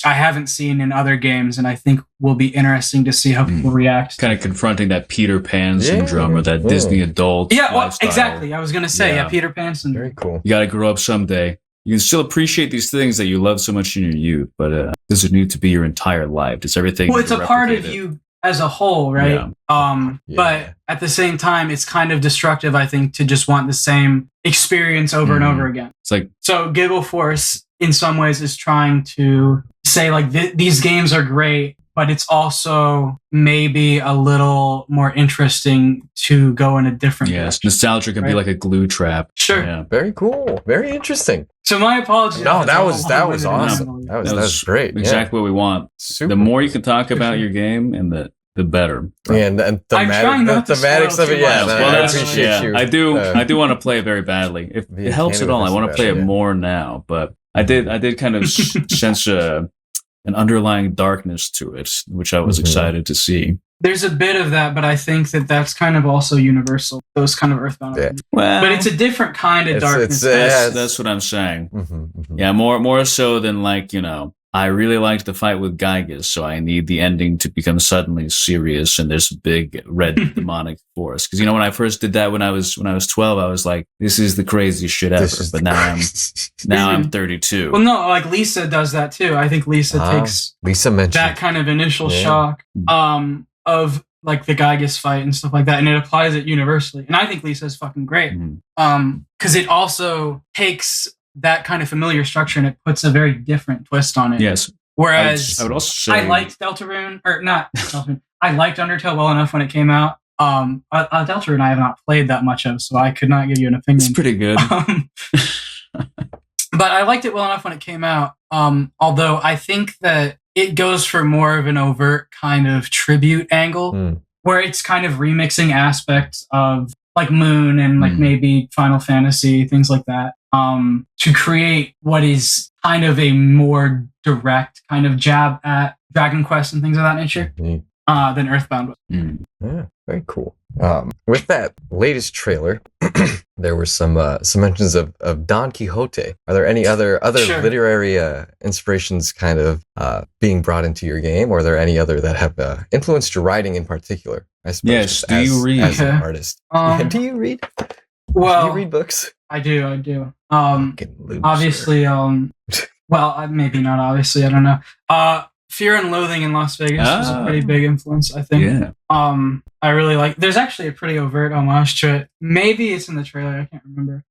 I haven't seen in other games, and I think will be interesting to see how people react. Kind of confronting that Peter Pan syndrome or that Disney adult lifestyle. Exactly. I was going to say, Peter Pan syndrome. Very cool. You got to grow up someday. You can still appreciate these things that you love so much in your youth, but does it need to be your entire life? Does everything... Well, it's a part of you as a whole, right? But at the same time, it's kind of destructive, I think, to just want the same experience over and over again. It's like... So GiggleForce, in some ways, is trying to say, like, these games are great, but it's also maybe a little more interesting to go in a different direction. Nostalgia can be like a glue trap. Sure. Yeah. Very cool. Very interesting. So my apologies. No, that was awesome. That was great. Exactly what we want. Super. The more you can talk about your game, and the better. And the thematics of it. I appreciate you. I do want to play it very badly. If it helps at all, I want to play it more now. But I did kind of sense an underlying darkness to it, which I was excited to see. There's a bit of that, but I think that that's kind of also universal. Those kind of Earthbound. Well, but it's a different kind of darkness. That's what I'm saying. Yeah, more so than like, I really liked the fight with Gygas, so I need the ending to become suddenly serious and there's a big red demonic force. Because when I first did that when I was 12, I was like, this is the craziest shit ever. But now I'm 32. Well, no, like Lisa does that too. I think Lisa takes that kind of initial shock of like the Gygas fight and stuff like that, and it applies it universally. And I think Lisa's fucking great. Because it also takes that kind of familiar structure and it puts a very different twist on it. Yes. Whereas I would also say I liked Deltarune, or not Deltarune. I liked Undertale well enough when it came out. Deltarune I have not played that much of, so I could not give you an opinion. It's pretty good. But I liked it well enough when it came out. Although I think that it goes for more of an overt kind of tribute angle, where it's kind of remixing aspects of like Moon and like maybe Final Fantasy, things like that, to create what is kind of a more direct kind of jab at Dragon Quest and things of that nature than Earthbound was. Yeah, very cool. With that latest trailer, there were some mentions of Don Quixote. Are there any other literary inspirations kind of being brought into your game, or are there any other that have influenced your writing in particular? I suppose. Yes. Do you read as an artist? Do you read? Well, do you read books? I do. Fucking loser. Obviously, well, maybe not obviously, I don't know. Fear and Loathing in Las Vegas was a pretty big influence, I think. Yeah. I really like. There's actually a pretty overt homage to it. Maybe it's in the trailer. I can't remember.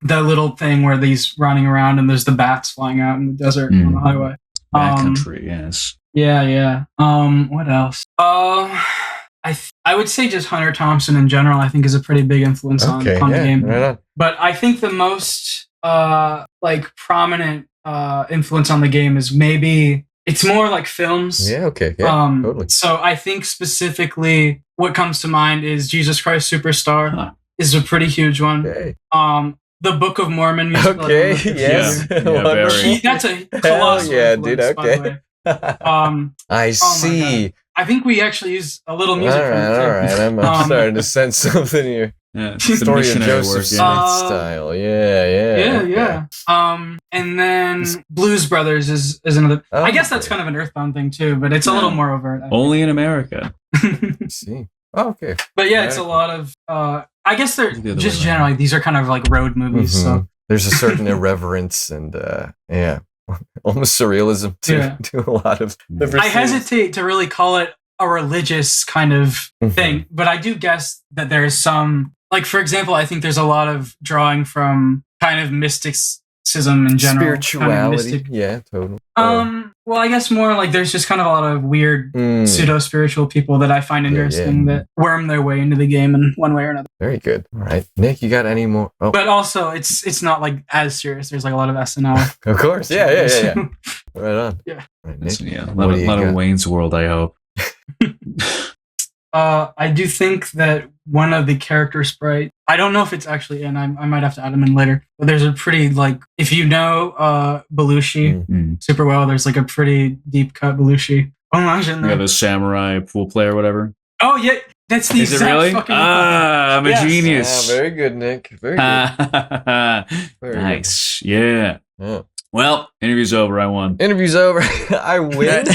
The little thing where he's running around and there's the bats flying out in the desert on the highway. Backcountry, yes. Yeah. What else? I would say just Hunter Thompson in general. I think is a pretty big influence on the game. Right on. But I think the most like prominent influence on the game is maybe. It's more like films. Yeah, okay. Yeah, totally. So I think specifically what comes to mind is Jesus Christ Superstar is a pretty huge one. Okay. The Book of Mormon musical. Okay, yes. That's a colossal dude, influence, by the okay. way. I see. I think we actually use a little music from it too. All right. I'm starting to sense something here. Yeah, Story of Joseph Smith style. Yeah. And then Blues Brothers is another. I guess that's kind of an Earthbound thing too, but it's a little more overt. Only in America. See. Oh, okay. But yeah, it's a lot of. I guess they're just generally these are kind of like road movies. Mm-hmm. So there's a certain irreverence and almost surrealism to a lot of. I hesitate to really call it a religious kind of thing, but I do guess that there's some. Like, for example, I think there's a lot of drawing from kind of mysticism in general. Spirituality. Kind of yeah, totally. Well, I guess more like there's just kind of a lot of weird pseudo-spiritual people that I find interesting that worm their way into the game in one way or another. Very good. All right. Nick, you got any more? Oh. But also, it's not like as serious. There's like a lot of SNL. Of course. Yeah. Right on. Yeah. Right, Nick, a lot of Wayne's World, I hope. I do think that one of the character sprite, I don't know if it's actually in, I might have to add them in later, but there's a pretty, like, if you know Belushi super well, there's like a pretty deep cut Belushi homage in there. Yeah, the samurai pool player or whatever. Oh, yeah, that's the exact really? fucking I'm a genius. Yeah, very good, Nick. Very good. Very nice. Good. Yeah. Well, interview's over. I won. Interview's over. I win.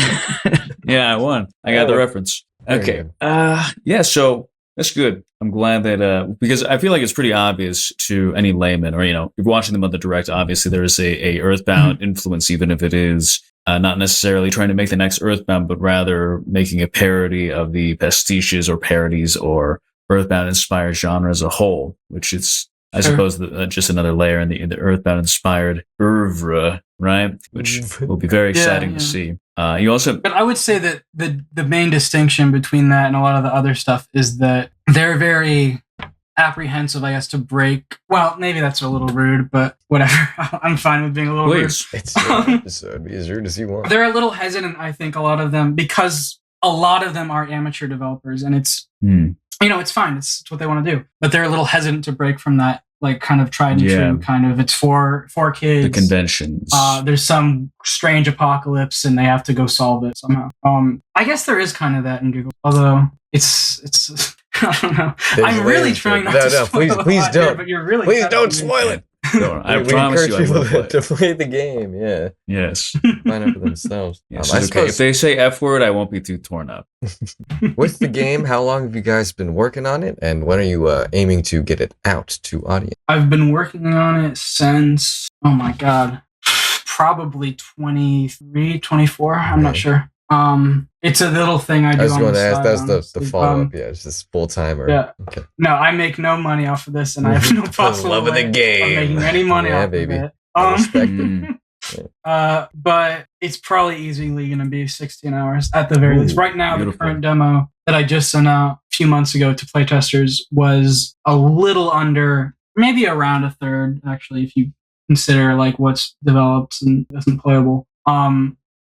Yeah, I won. I got the reference. Okay. Yeah, so that's good. I'm glad that, because I feel like it's pretty obvious to any layman or, if you're watching them on the direct, obviously there is a Earthbound influence, even if it is not necessarily trying to make the next Earthbound, but rather making a parody of the pastiches or parodies or Earthbound inspired genre as a whole, which is, I suppose, just another layer in the Earthbound inspired oeuvre, right? Which will be very exciting to see. You also, but I would say that the main distinction between that and a lot of the other stuff is that they're very apprehensive, I guess, to break. Well, maybe that's a little rude, but whatever. I'm fine with being a little rude. It's your episode. Be as rude as you want. They're a little hesitant, I think, a lot of them, because a lot of them are amateur developers, and it's it's fine. It's what they want to do, but they're a little hesitant to break from that. Like kind of tried and true kind of, it's for kids. The conventions. There's some strange apocalypse and they have to go solve it somehow. I guess there is kind of that in Giggle, although it's I don't know. I'm really trying not to spoil please don't. Here, but you're really please don't spoil it. No, I promise you I will play. To play the game. Yeah. Yes. Find out for themselves. Yes, okay. If they say F word, I won't be too torn up. With the game, how long have you guys been working on it, and when are you aiming to get it out to audience? I've been working on it since, oh my god, probably 23, 24. I'm not sure. It's a little thing I do. I was on going the to ask. side, That's the follow up. It's just full time. Yeah. Okay. No, I make no money off of this, and I have no possible love of the game. Of making any money off baby. of it. I respect it. But it's probably easily going to be 16 hours at the very least. Right now, the current demo that I just sent out a few months ago to playtesters was a little under, maybe around a third, actually, if you consider like what's developed and isn't playable.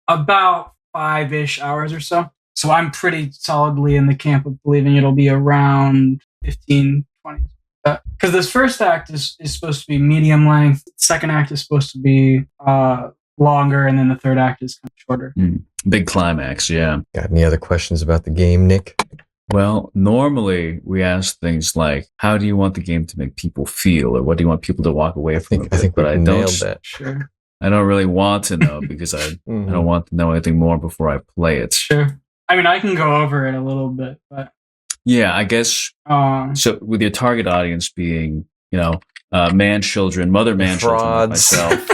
About 5-ish hours or so. So I'm pretty solidly in the camp of believing it'll be around 15, 20. Because this first act is supposed to be medium length. Second act is supposed to be longer, and then the third act is kind of shorter. Big climax, yeah. Got any other questions about the game, Nick? Well, normally we ask things like, how do you want the game to make people feel, or what do you want people to walk away from? I think we nailed that. Sure. I don't really want to know because I don't want to know anything more before I play it. Sure. I mean, I can go over it a little bit, but yeah, I guess. So with your target audience being, man-children, mother man-children like Frauds. myself.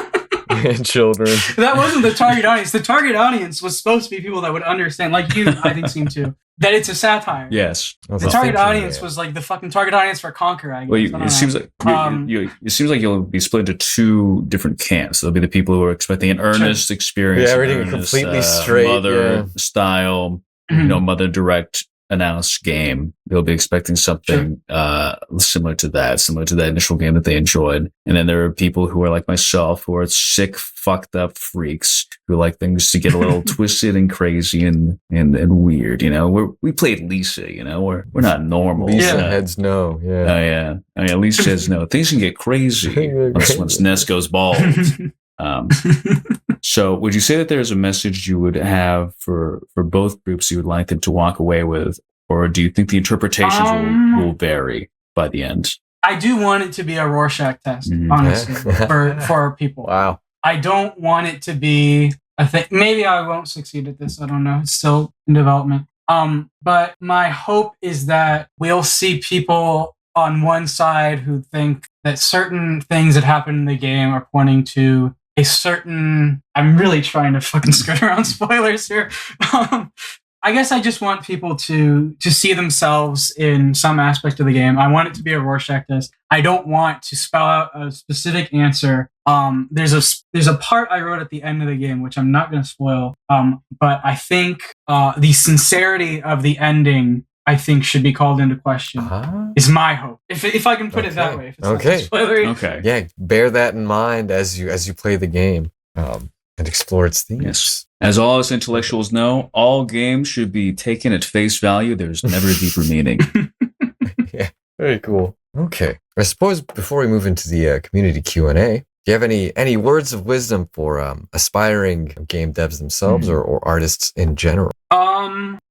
And children. That wasn't the target audience. The target audience was supposed to be people that would understand, like you, I think, seem to, that it's a satire. Yes. I was The target thinking, audience yeah. was like the fucking target audience for Conquer, I guess. Well, I don't it know. seems like it seems like you'll be split into two different camps. There'll be the people who are expecting an earnest experience, Yeah, an everything earnest, completely straight, mother yeah. style, Mhm. mother direct announced game. They'll be expecting something similar to that initial game that they enjoyed. And then there are people who are like myself, who are sick, fucked up freaks who like things to get a little twisted and crazy and weird. We played Lisa. We're not normal. Lisa Yeah. heads no. Oh Yeah. yeah. I mean, at least says no. Things can get crazy once Ness goes bald. So would you say that there's a message you would have for both groups you would like them to walk away with, or do you think the interpretations will vary by the end? I do want it to be a Rorschach test, Mhm. honestly, for people. Wow. I don't want it to be a thing. Maybe I won't succeed at this. I don't know. It's still in development. But my hope is that we'll see people on one side who think that certain things that happen in the game are pointing to a certain. I'm really trying to fucking skirt around spoilers here. I guess I just want people to see themselves in some aspect of the game. I want it to be a Rorschach test. I don't want to spell out a specific answer. There's a part I wrote at the end of the game, which I'm not going to spoil. But I think the sincerity of the ending, I think, should be called into question. Is my hope, if I can put it that way. If it's not Okay. spoilery. Okay. Yeah, bear that in mind as you play the game and explore its themes. Yes. As all us intellectuals know, all games should be taken at face value. There's never a deeper meaning. Yeah, very cool. Okay, I suppose before we move into the community Q&A, do you have any words of wisdom for aspiring game devs themselves or artists in general?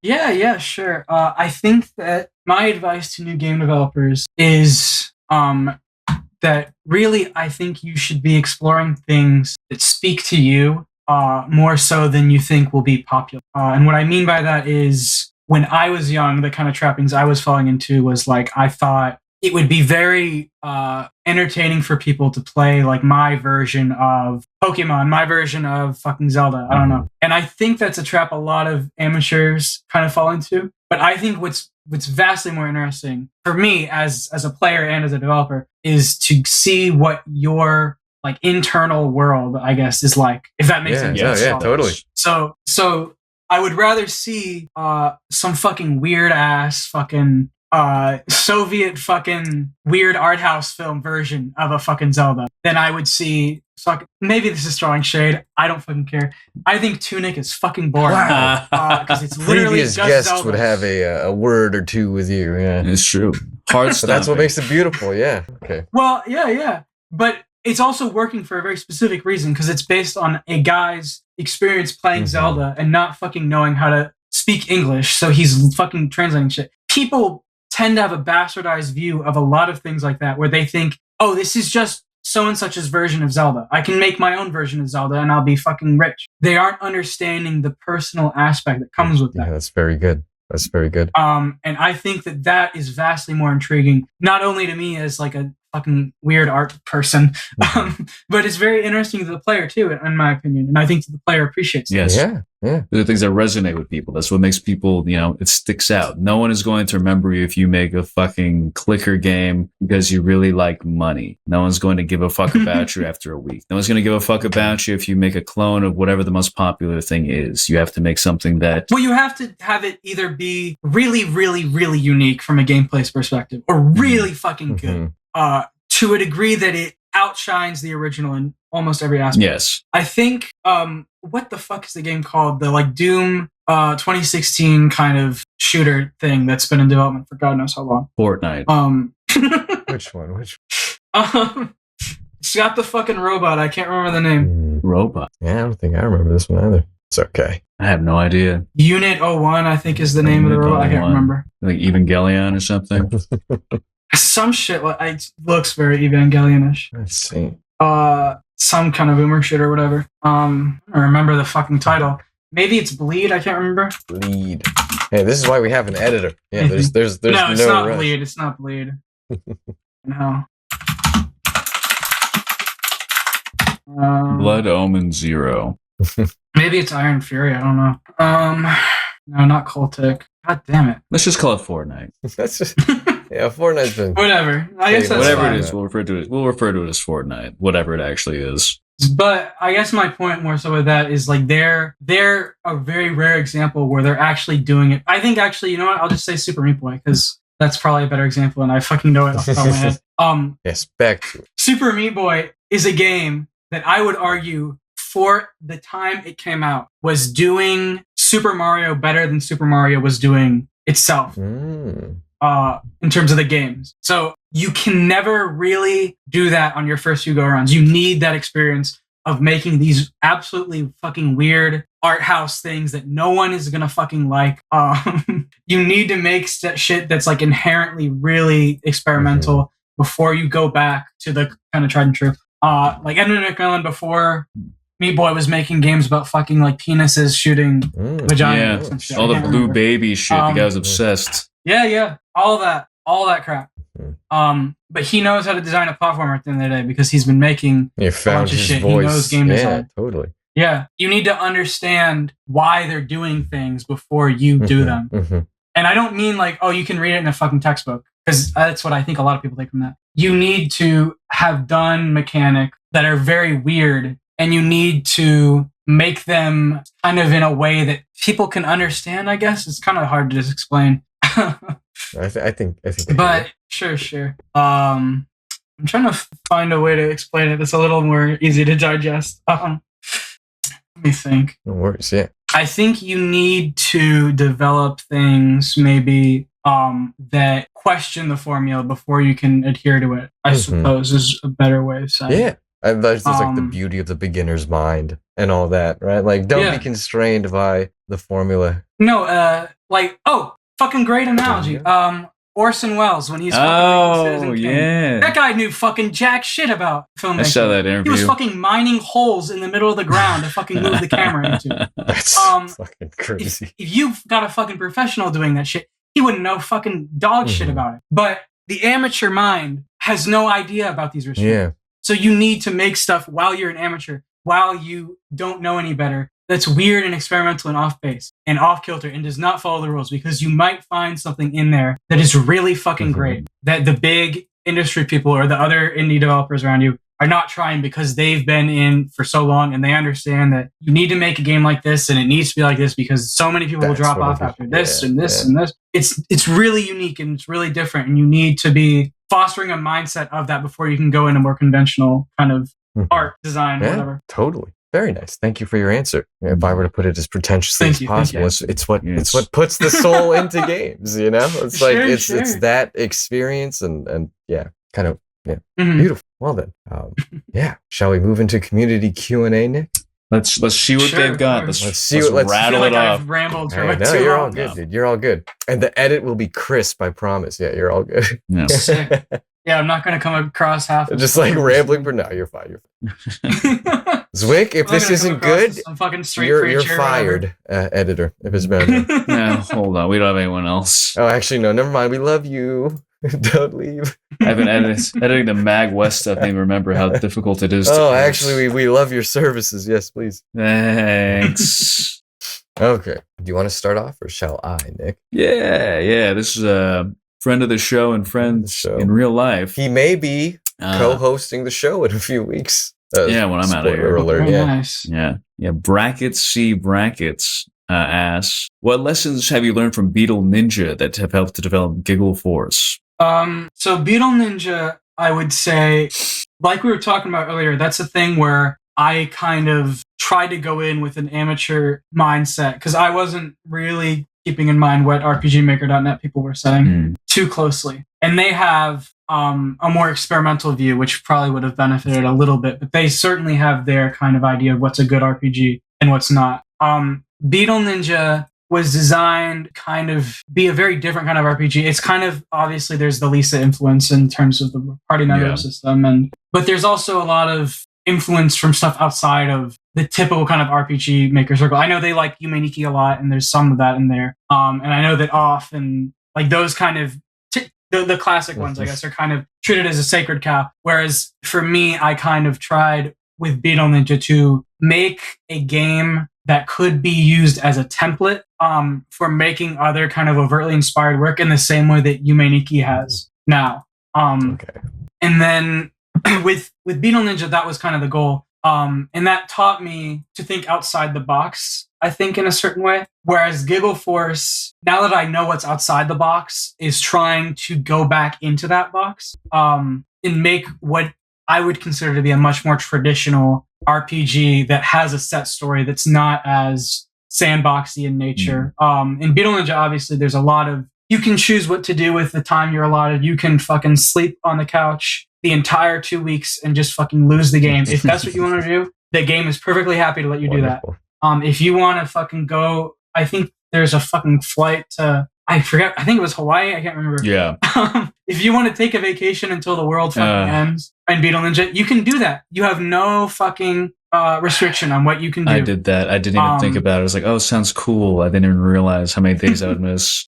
Yeah, sure. I think that my advice to new game developers is that really I think you should be exploring things that speak to you more so than you think will be popular. And what I mean by that is when I was young, the kind of trappings I was falling into was like I thought it would be very entertaining for people to play like my version of Pokemon, my version of fucking Zelda. I don't know. And I think that's a trap a lot of amateurs kind of fall into. But I think what's vastly more interesting for me as a player and as a developer is to see what your like internal world, I guess, is like, if that makes sense. Yeah, totally. So I would rather see some fucking weird ass fucking Soviet fucking weird art house film version of a fucking Zelda than I would see maybe this is throwing shade. I don't fucking care. I think Tunic is fucking boring. Wow. Because it's literally Previous just guests Zelda. would have a word or two with you. Yeah, It's true. Hard so that's what makes it beautiful. Yeah. Okay. Well, yeah. But it's also working for a very specific reason because it's based on a guy's experience playing Zelda and not fucking knowing how to speak English. So he's fucking translating shit. People tend to have a bastardized view of a lot of things like that where they think, oh, this is just so and such's version of Zelda. I can make my own version of Zelda and I'll be fucking rich. They aren't understanding the personal aspect that comes with that. Yeah, that's very good. That's very good. And I think that is vastly more intriguing, not only to me as like a fucking weird art person, but it's very interesting to the player too, in my opinion. And I think the player appreciates it. Yes. Yeah. The things that resonate with people. That's what makes people, it sticks out. No one is going to remember you if you make a fucking clicker game because you really like money. No one's going to give a fuck about you after a week. No one's going to give a fuck about you if you make a clone of whatever the most popular thing is. You have to make something that... Well, you have to have it either be really, really, really unique from a gameplay perspective or really fucking good to a degree that it outshines the original in almost every aspect. Yes. I think, what the fuck is the game called? The like Doom 2016 kind of shooter thing that's been in development for God knows how long. Fortnite. Which one? It's got the fucking robot. I can't remember the name. Robot. Yeah, I don't think I remember this one either. It's okay. I have no idea. Unit 01, I think, is the name of the robot. I can't remember. Like Evangelion or something. Some shit. It looks very Evangelion-ish. Let's see. Some kind of boomer shit or whatever. I remember the fucking title. Maybe it's Bleed. I can't remember. Bleed. Hey, this is why we have an editor. Yeah, there's no, it's not rush. Bleed. It's not Bleed. No. Blood Omen 0. Maybe it's Iron Fury. I don't know. No, not Cultic. God damn it. Let's just call it Fortnite. That's just Fortnite's been Whatever. I guess that's whatever fine. it is. We'll refer to it as Fortnite. Whatever it actually is. But I guess my point more so with that is like they're a very rare example where they're actually doing it. I think actually, you know what? I'll just say Super Meat Boy because that's probably a better example, and I fucking know it off the top of my head. Yes, back to it. Super Meat Boy is a game that I would argue for the time it came out was doing Super Mario better than Super Mario was doing itself in terms of the games. So you can never really do that on your first few go-arounds. You need that experience of making these absolutely fucking weird art house things that no one is gonna fucking like. You need to make shit that's like inherently really experimental before you go back to the kind of tried and true. Like Edmund McMillan before Meat Boy was making games about fucking like penises shooting vaginas. And shit. All the blue baby shit. The guy was obsessed. Yeah, all that crap. But he knows how to design a platformer at the end of the day because he's been making You a found bunch of his shit. voice. He knows game design. Totally. Yeah, you need to understand why they're doing things before you do them. And I don't mean like, oh, you can read it in a fucking textbook, because that's what I think a lot of people take from that. You need to have done mechanics that are very weird, and you need to make them kind of in a way that people can understand, I guess. It's kind of hard to just explain. I think. But sure. I'm trying to find a way to explain it that's a little more easy to digest. Let me think. No worries. Yeah. I think you need to develop things maybe that question the formula before you can adhere to it, I suppose is a better way of saying it. Yeah. And that's just like the beauty of the beginner's mind and all that, right? Like, don't be constrained by the formula. No, fucking great analogy. Orson Welles, when he's that guy knew fucking jack shit about filmmaking. I saw that interview. He was fucking mining holes in the middle of the ground to fucking move the camera into. That's fucking crazy. If you've got a fucking professional doing that shit, he wouldn't know fucking dog shit about it. But the amateur mind has no idea about these restrictions. Yeah. So you need to make stuff while you're an amateur, while you don't know any better, that's weird and experimental and off base and off kilter and does not follow the rules, because you might find something in there that is really fucking great that the big industry people or the other indie developers around you are not trying, because they've been in for so long and they understand that you need to make a game like this and it needs to be like this because so many people will drop off after this and this and this. It's really unique and it's really different, and you need to be fostering a mindset of that before you can go into more conventional kind of art design or whatever. Totally. Very nice. Thank you for your answer. If I were to put it as pretentiously as possible, it's what puts the soul into games, you know? It's like it's that experience and beautiful. Well then. Shall we move into community Q&A, Nick? Let's see what they've got. Let's rattle it off. I've rambled for no, you're all good, dude. You're all good. And the edit will be crisp, I promise. Yeah, you're all good. Yeah. Sick. Yeah, I'm not going to come across half. Just like rambling, but no, you're fine. Zwick, if this isn't good, you're fired, editor. If it's bad. No, hold on. We don't have anyone else. Oh, actually, no. Never mind. We love you. Don't leave. I've been editing the Mag West stuff. I didn't remember how difficult it is. Actually, we love your services. Yes, please. Thanks. Okay. Do you want to start off, or shall I, Nick? Yeah. This is a friend of the show and friends in real life. He may be co-hosting the show in a few weeks. When I'm out of here. Alert. Nice. Yeah. Brackets C brackets asks, what lessons have you learned from Beetle Ninja that have helped to develop GiggleForce? So Beetle Ninja, I would say, like we were talking about earlier, that's a thing where I kind of tried to go in with an amateur mindset because I wasn't really keeping in mind what RPGmaker.net people were saying too closely. And they have a more experimental view, which probably would have benefited a little bit, but they certainly have their kind of idea of what's a good RPG and what's not. Beetle Ninja was designed kind of be a very different kind of RPG. It's kind of, obviously there's the Lisa influence in terms of the party member system, but there's also a lot of influence from stuff outside of the typical kind of RPG maker circle. I know they like Yumeniki a lot, and there's some of that in there. And I know that Off and like those kind of the classic ones, I guess, are kind of treated as a sacred cow. Whereas for me, I kind of tried with Beetle Ninja to make a game that could be used as a template for making other kind of overtly inspired work in the same way that Yume has now. Okay. And then with Beetle Ninja, that was kind of the goal. And that taught me to think outside the box, I think, in a certain way. Whereas GiggleForce, now that I know what's outside the box, is trying to go back into that box and make what I would consider to be a much more traditional RPG that has a set story that's not as sandboxy in nature. In Beetle Ninja, obviously, there's a lot of, you can choose what to do with the time you're allotted. You can fucking sleep on the couch the entire 2 weeks and just fucking lose the game. If that's what you want to do, the game is perfectly happy to let you Wonderful. do that. If you want to fucking go, I think there's a fucking flight to, I forget, I think it was Hawaii, I can't remember. Yeah. If you want to take a vacation until the world fucking ends in Beetle Ninja, you can do that. You have no fucking restriction on what you can do. I did that. I didn't even think about it. I was like, oh, sounds cool. I didn't even realize how many days I would miss.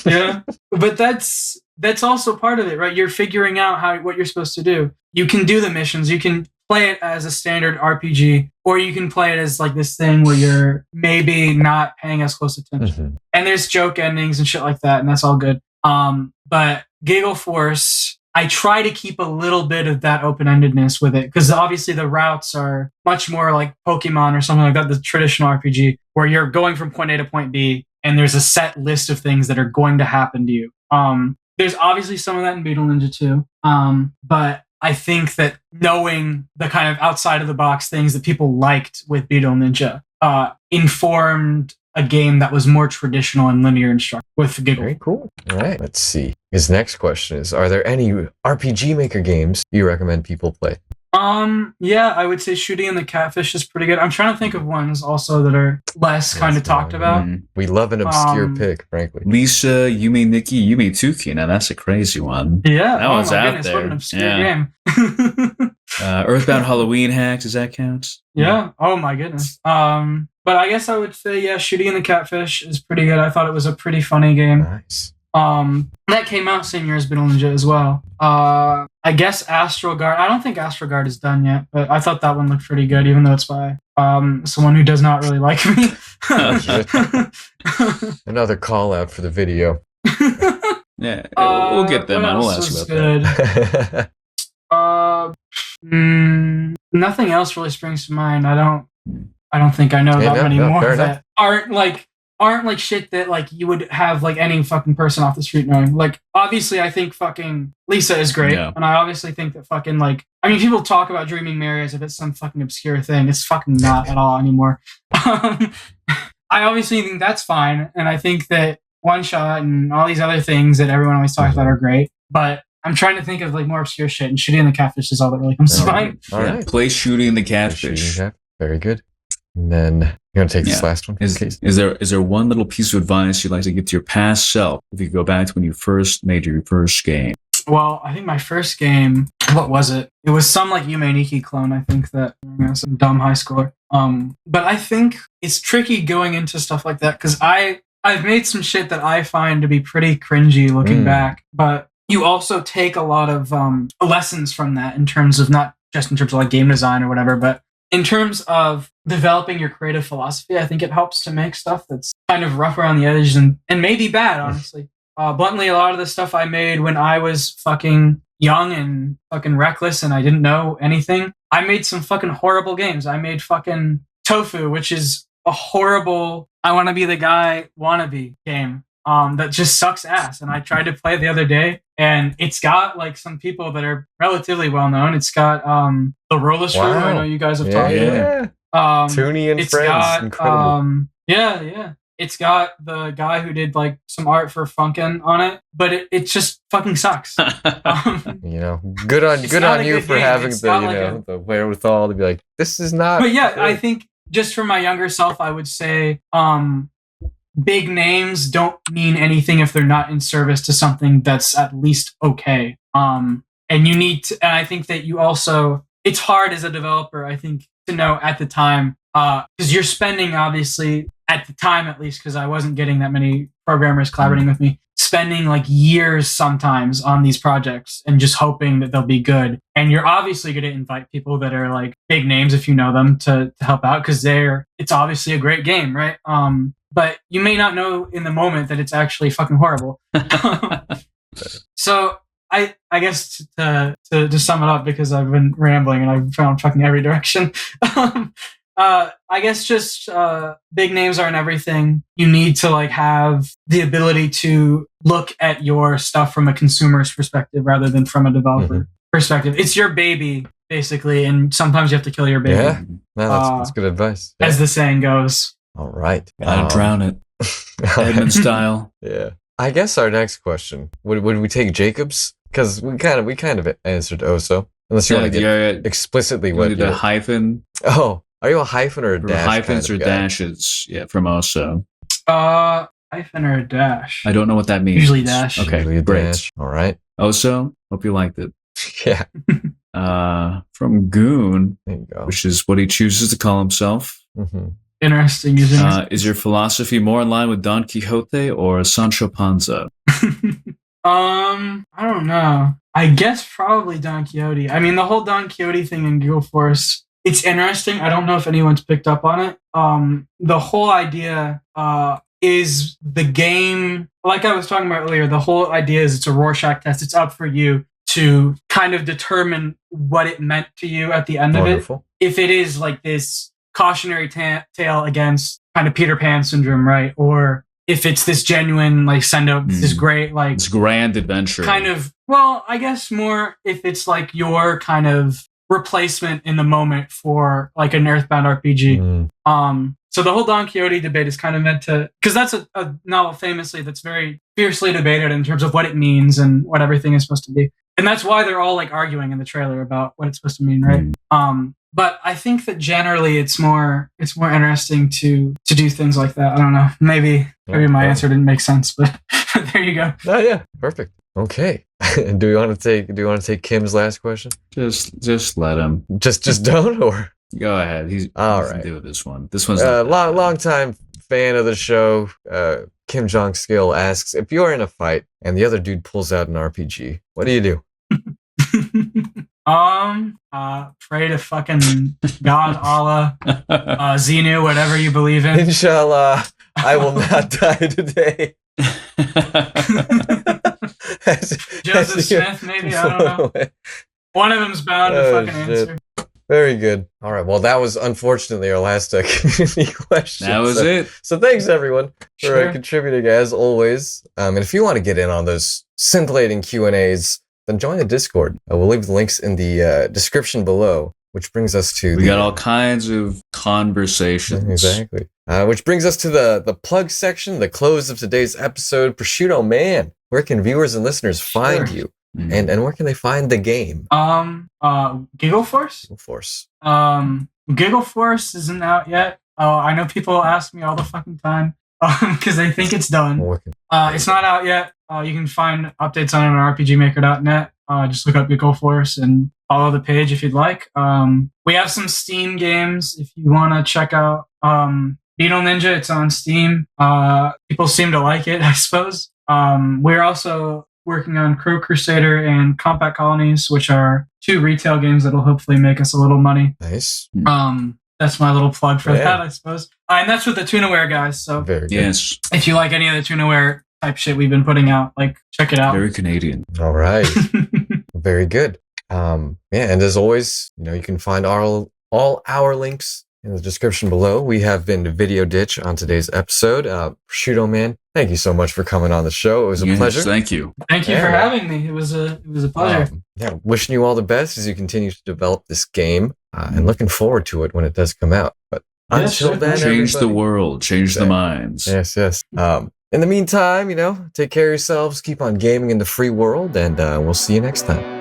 Yeah, but that's also part of it, right? You're figuring out what you're supposed to do. You can do the missions. You can play it as a standard RPG, or you can play it as like this thing where you're maybe not paying as close attention. And there's joke endings and shit like that, and that's all good. But GiggleForce, I try to keep a little bit of that open-endedness with it, because obviously the routes are much more like Pokemon or something like that, the traditional RPG, where you're going from point A to point B, and there's a set list of things that are going to happen to you. There's obviously some of that in Beetle Ninja too, but I think that knowing the kind of outside of the box things that people liked with Beetle Ninja informed a game that was more traditional and linear and structured with Giggle. Very cool. All right, let's see. His next question is, are there any RPG Maker games you recommend people play? Yeah, I would say Shooty and the Catfish is pretty good. I'm trying to think of ones also that are less kind of talked about. We love an obscure pick, frankly. Lisa, Yume Nikki, Yume Tuki. Now that's a crazy one. Yeah, that one's out goodness, there. What an obscure game. Earthbound Halloween Hacks, does that count? Yeah. Oh my goodness. But I guess I would say, yeah, Shooty and the Catfish is pretty good. I thought it was a pretty funny game. Nice. That came out same year as Beetle Ninja as well. I guess Astral Guard. I don't think Astral Guard is done yet, but I thought that one looked pretty good, even though it's by someone who does not really like me. Another call out for the video. Yeah, we'll get them on. We'll ask you about that. Nothing else really springs to mind. I don't think I know that many more that aren't like shit that like you would have like any fucking person off the street knowing. Like, obviously I think fucking Lisa is great. Yeah. And I obviously think that fucking like, I mean, people talk about Dreaming Mary as if it's some fucking obscure thing. It's fucking not at all anymore. I obviously think that's fine. And I think that One Shot and all these other things that everyone always talks about are great. But I'm trying to think of like more obscure shit, and Shooty and the Catfish is all that really comes to mind. All right. Play Shooty and the Catfish. Very good. And then you're going to take this last one? Is there one little piece of advice you'd like to give to your past self if you go back to when you first made your first game? Well, I think my first game, what was it? It was some like Yume Nikki clone, I think, that some dumb high score. But I think it's tricky going into stuff like that, because I've made some shit that I find to be pretty cringy looking back, but you also take a lot of lessons from that in terms of not just in terms of like game design or whatever, but in terms of developing your creative philosophy. I think it helps to make stuff that's kind of rough around the edges and maybe bad, honestly. Bluntly, a lot of the stuff I made when I was fucking young and fucking reckless and I didn't know anything, I made some fucking horrible games. I made fucking Tofu, which is a horrible I want to be the guy wannabe game that just sucks ass. And I tried to play it the other day, and it's got like some people that are relatively well known. It's got the Roller Screw. I know you guys have talked about. Toonie and Friends, incredible. Yeah. It's got the guy who did like some art for Funkin' on it, but it just fucking sucks. Good on you for having the wherewithal to be like, this is not. But yeah, I think just for my younger self, I would say big names don't mean anything if they're not in service to something that's at least okay. And you need to, and I think that you also, it's hard as a developer, I think, to know at the time, because you're spending, obviously, at the time at least, because I wasn't getting that many programmers collaborating with me, spending like years sometimes on these projects and just hoping that they'll be good. And you're obviously going to invite people that are like big names if you know them to help out because it's obviously a great game, right? But you may not know in the moment that it's actually fucking horrible. So I guess to sum it up, because I've been rambling and I've found fucking every direction. I guess just big names aren't everything. You need to like have the ability to look at your stuff from a consumer's perspective rather than from a developer perspective. It's your baby, basically, and sometimes you have to kill your baby. Yeah, no, that's good advice. Yeah. As the saying goes. All right. Gotta drown it. Edmund style. Yeah. I guess our next question, would we take Jacob's? Because we kind of answered Oso. Unless you want to get explicitly what you a hyphen. Oh, are you a hyphen or a dash? Hyphens kind or of guy? Dashes, yeah, from Oso. Hyphen or a dash? I don't know what that means. Usually dash. Okay, Usually great. Dash. All right. Oso, hope you liked it. Yeah. From Goon, There you go. which is what he chooses to call himself. Mm-hmm. Interesting using Is your philosophy more in line with Don Quixote or Sancho Panza? I don't know. I guess probably Don Quixote. I mean, the whole Don Quixote thing in GiggleForce, it's interesting. I don't know if anyone's picked up on it. The whole idea is the game, like I was talking about earlier, the whole idea is it's a Rorschach test. It's up for you to kind of determine what it meant to you at the end Wonderful. of it. If it is like this cautionary tale against kind of Peter Pan syndrome, right? Or if it's this genuine, like, send out this great, like, It's grand adventure. kind of, well, I guess more if it's like your kind of replacement in the moment for like an Earthbound RPG. So the whole Don Quixote debate is kind of meant to, because that's a novel famously that's very fiercely debated in terms of what it means and what everything is supposed to be. And that's why they're all like arguing in the trailer about what it's supposed to mean, right? But I think that generally it's more interesting to do things like that. I don't know. Maybe my answer didn't make sense, but there you go. Oh yeah, perfect. Okay. Do we want to take Kim's last question? Just let him. Just don't, or Go ahead. He's all right. right. Do this one. This one's long time fan of the show. Kim Jong Skill asks, if you're in a fight and the other dude pulls out an RPG, what do you do? Pray to fucking God, Allah, Xenu, whatever you believe in. Inshallah, I will not die today. Joseph Smith, maybe, I don't know. One of them's bound to fucking answer. Very good. All right. Well, that was unfortunately our last community question. That was it. So thanks everyone for Sure. contributing as always. And if you want to get in on those scintillating Q&As, then join the Discord. We'll leave the links in the description below, which brings us to We got all kinds of conversations. Exactly. Which brings us to the plug section, the close of today's episode. ProsciuttoMan, where can viewers and listeners find you? And where can they find the game? GiggleForce? GiggleForce. GiggleForce isn't out yet. I know people ask me all the fucking time because they think it's done. It's not out yet. You can find updates on it on rpgmaker.net. Just look up GiggleForce and follow the page if you'd like. We have some Steam games if you want to check out Beetle Ninja. It's on Steam. People seem to like it, I suppose. We're also working on Crow Crusader and Compact Colonies, which are 2 retail games that'll hopefully make us a little money. Nice. That's my little plug for that, I suppose. And that's with the Tunaware guys. So Very good. Yes. if you like any of the Tunaware type shit we've been putting out, like, check it out. Very Canadian. All right. Very good. And as always, you can find all our links in the description below. We have been Video Ditch on today's episode. ProsciuttoMan, thank you so much for coming on the show. It was a pleasure. Thank you. Thank you for having me. It was a pleasure. Wishing you all the best as you continue to develop this game, and looking forward to it when it does come out. But until then, change the everybody- world, change the minds. Yes. In the meantime, take care of yourselves, keep on gaming in the free world, and we'll see you next time.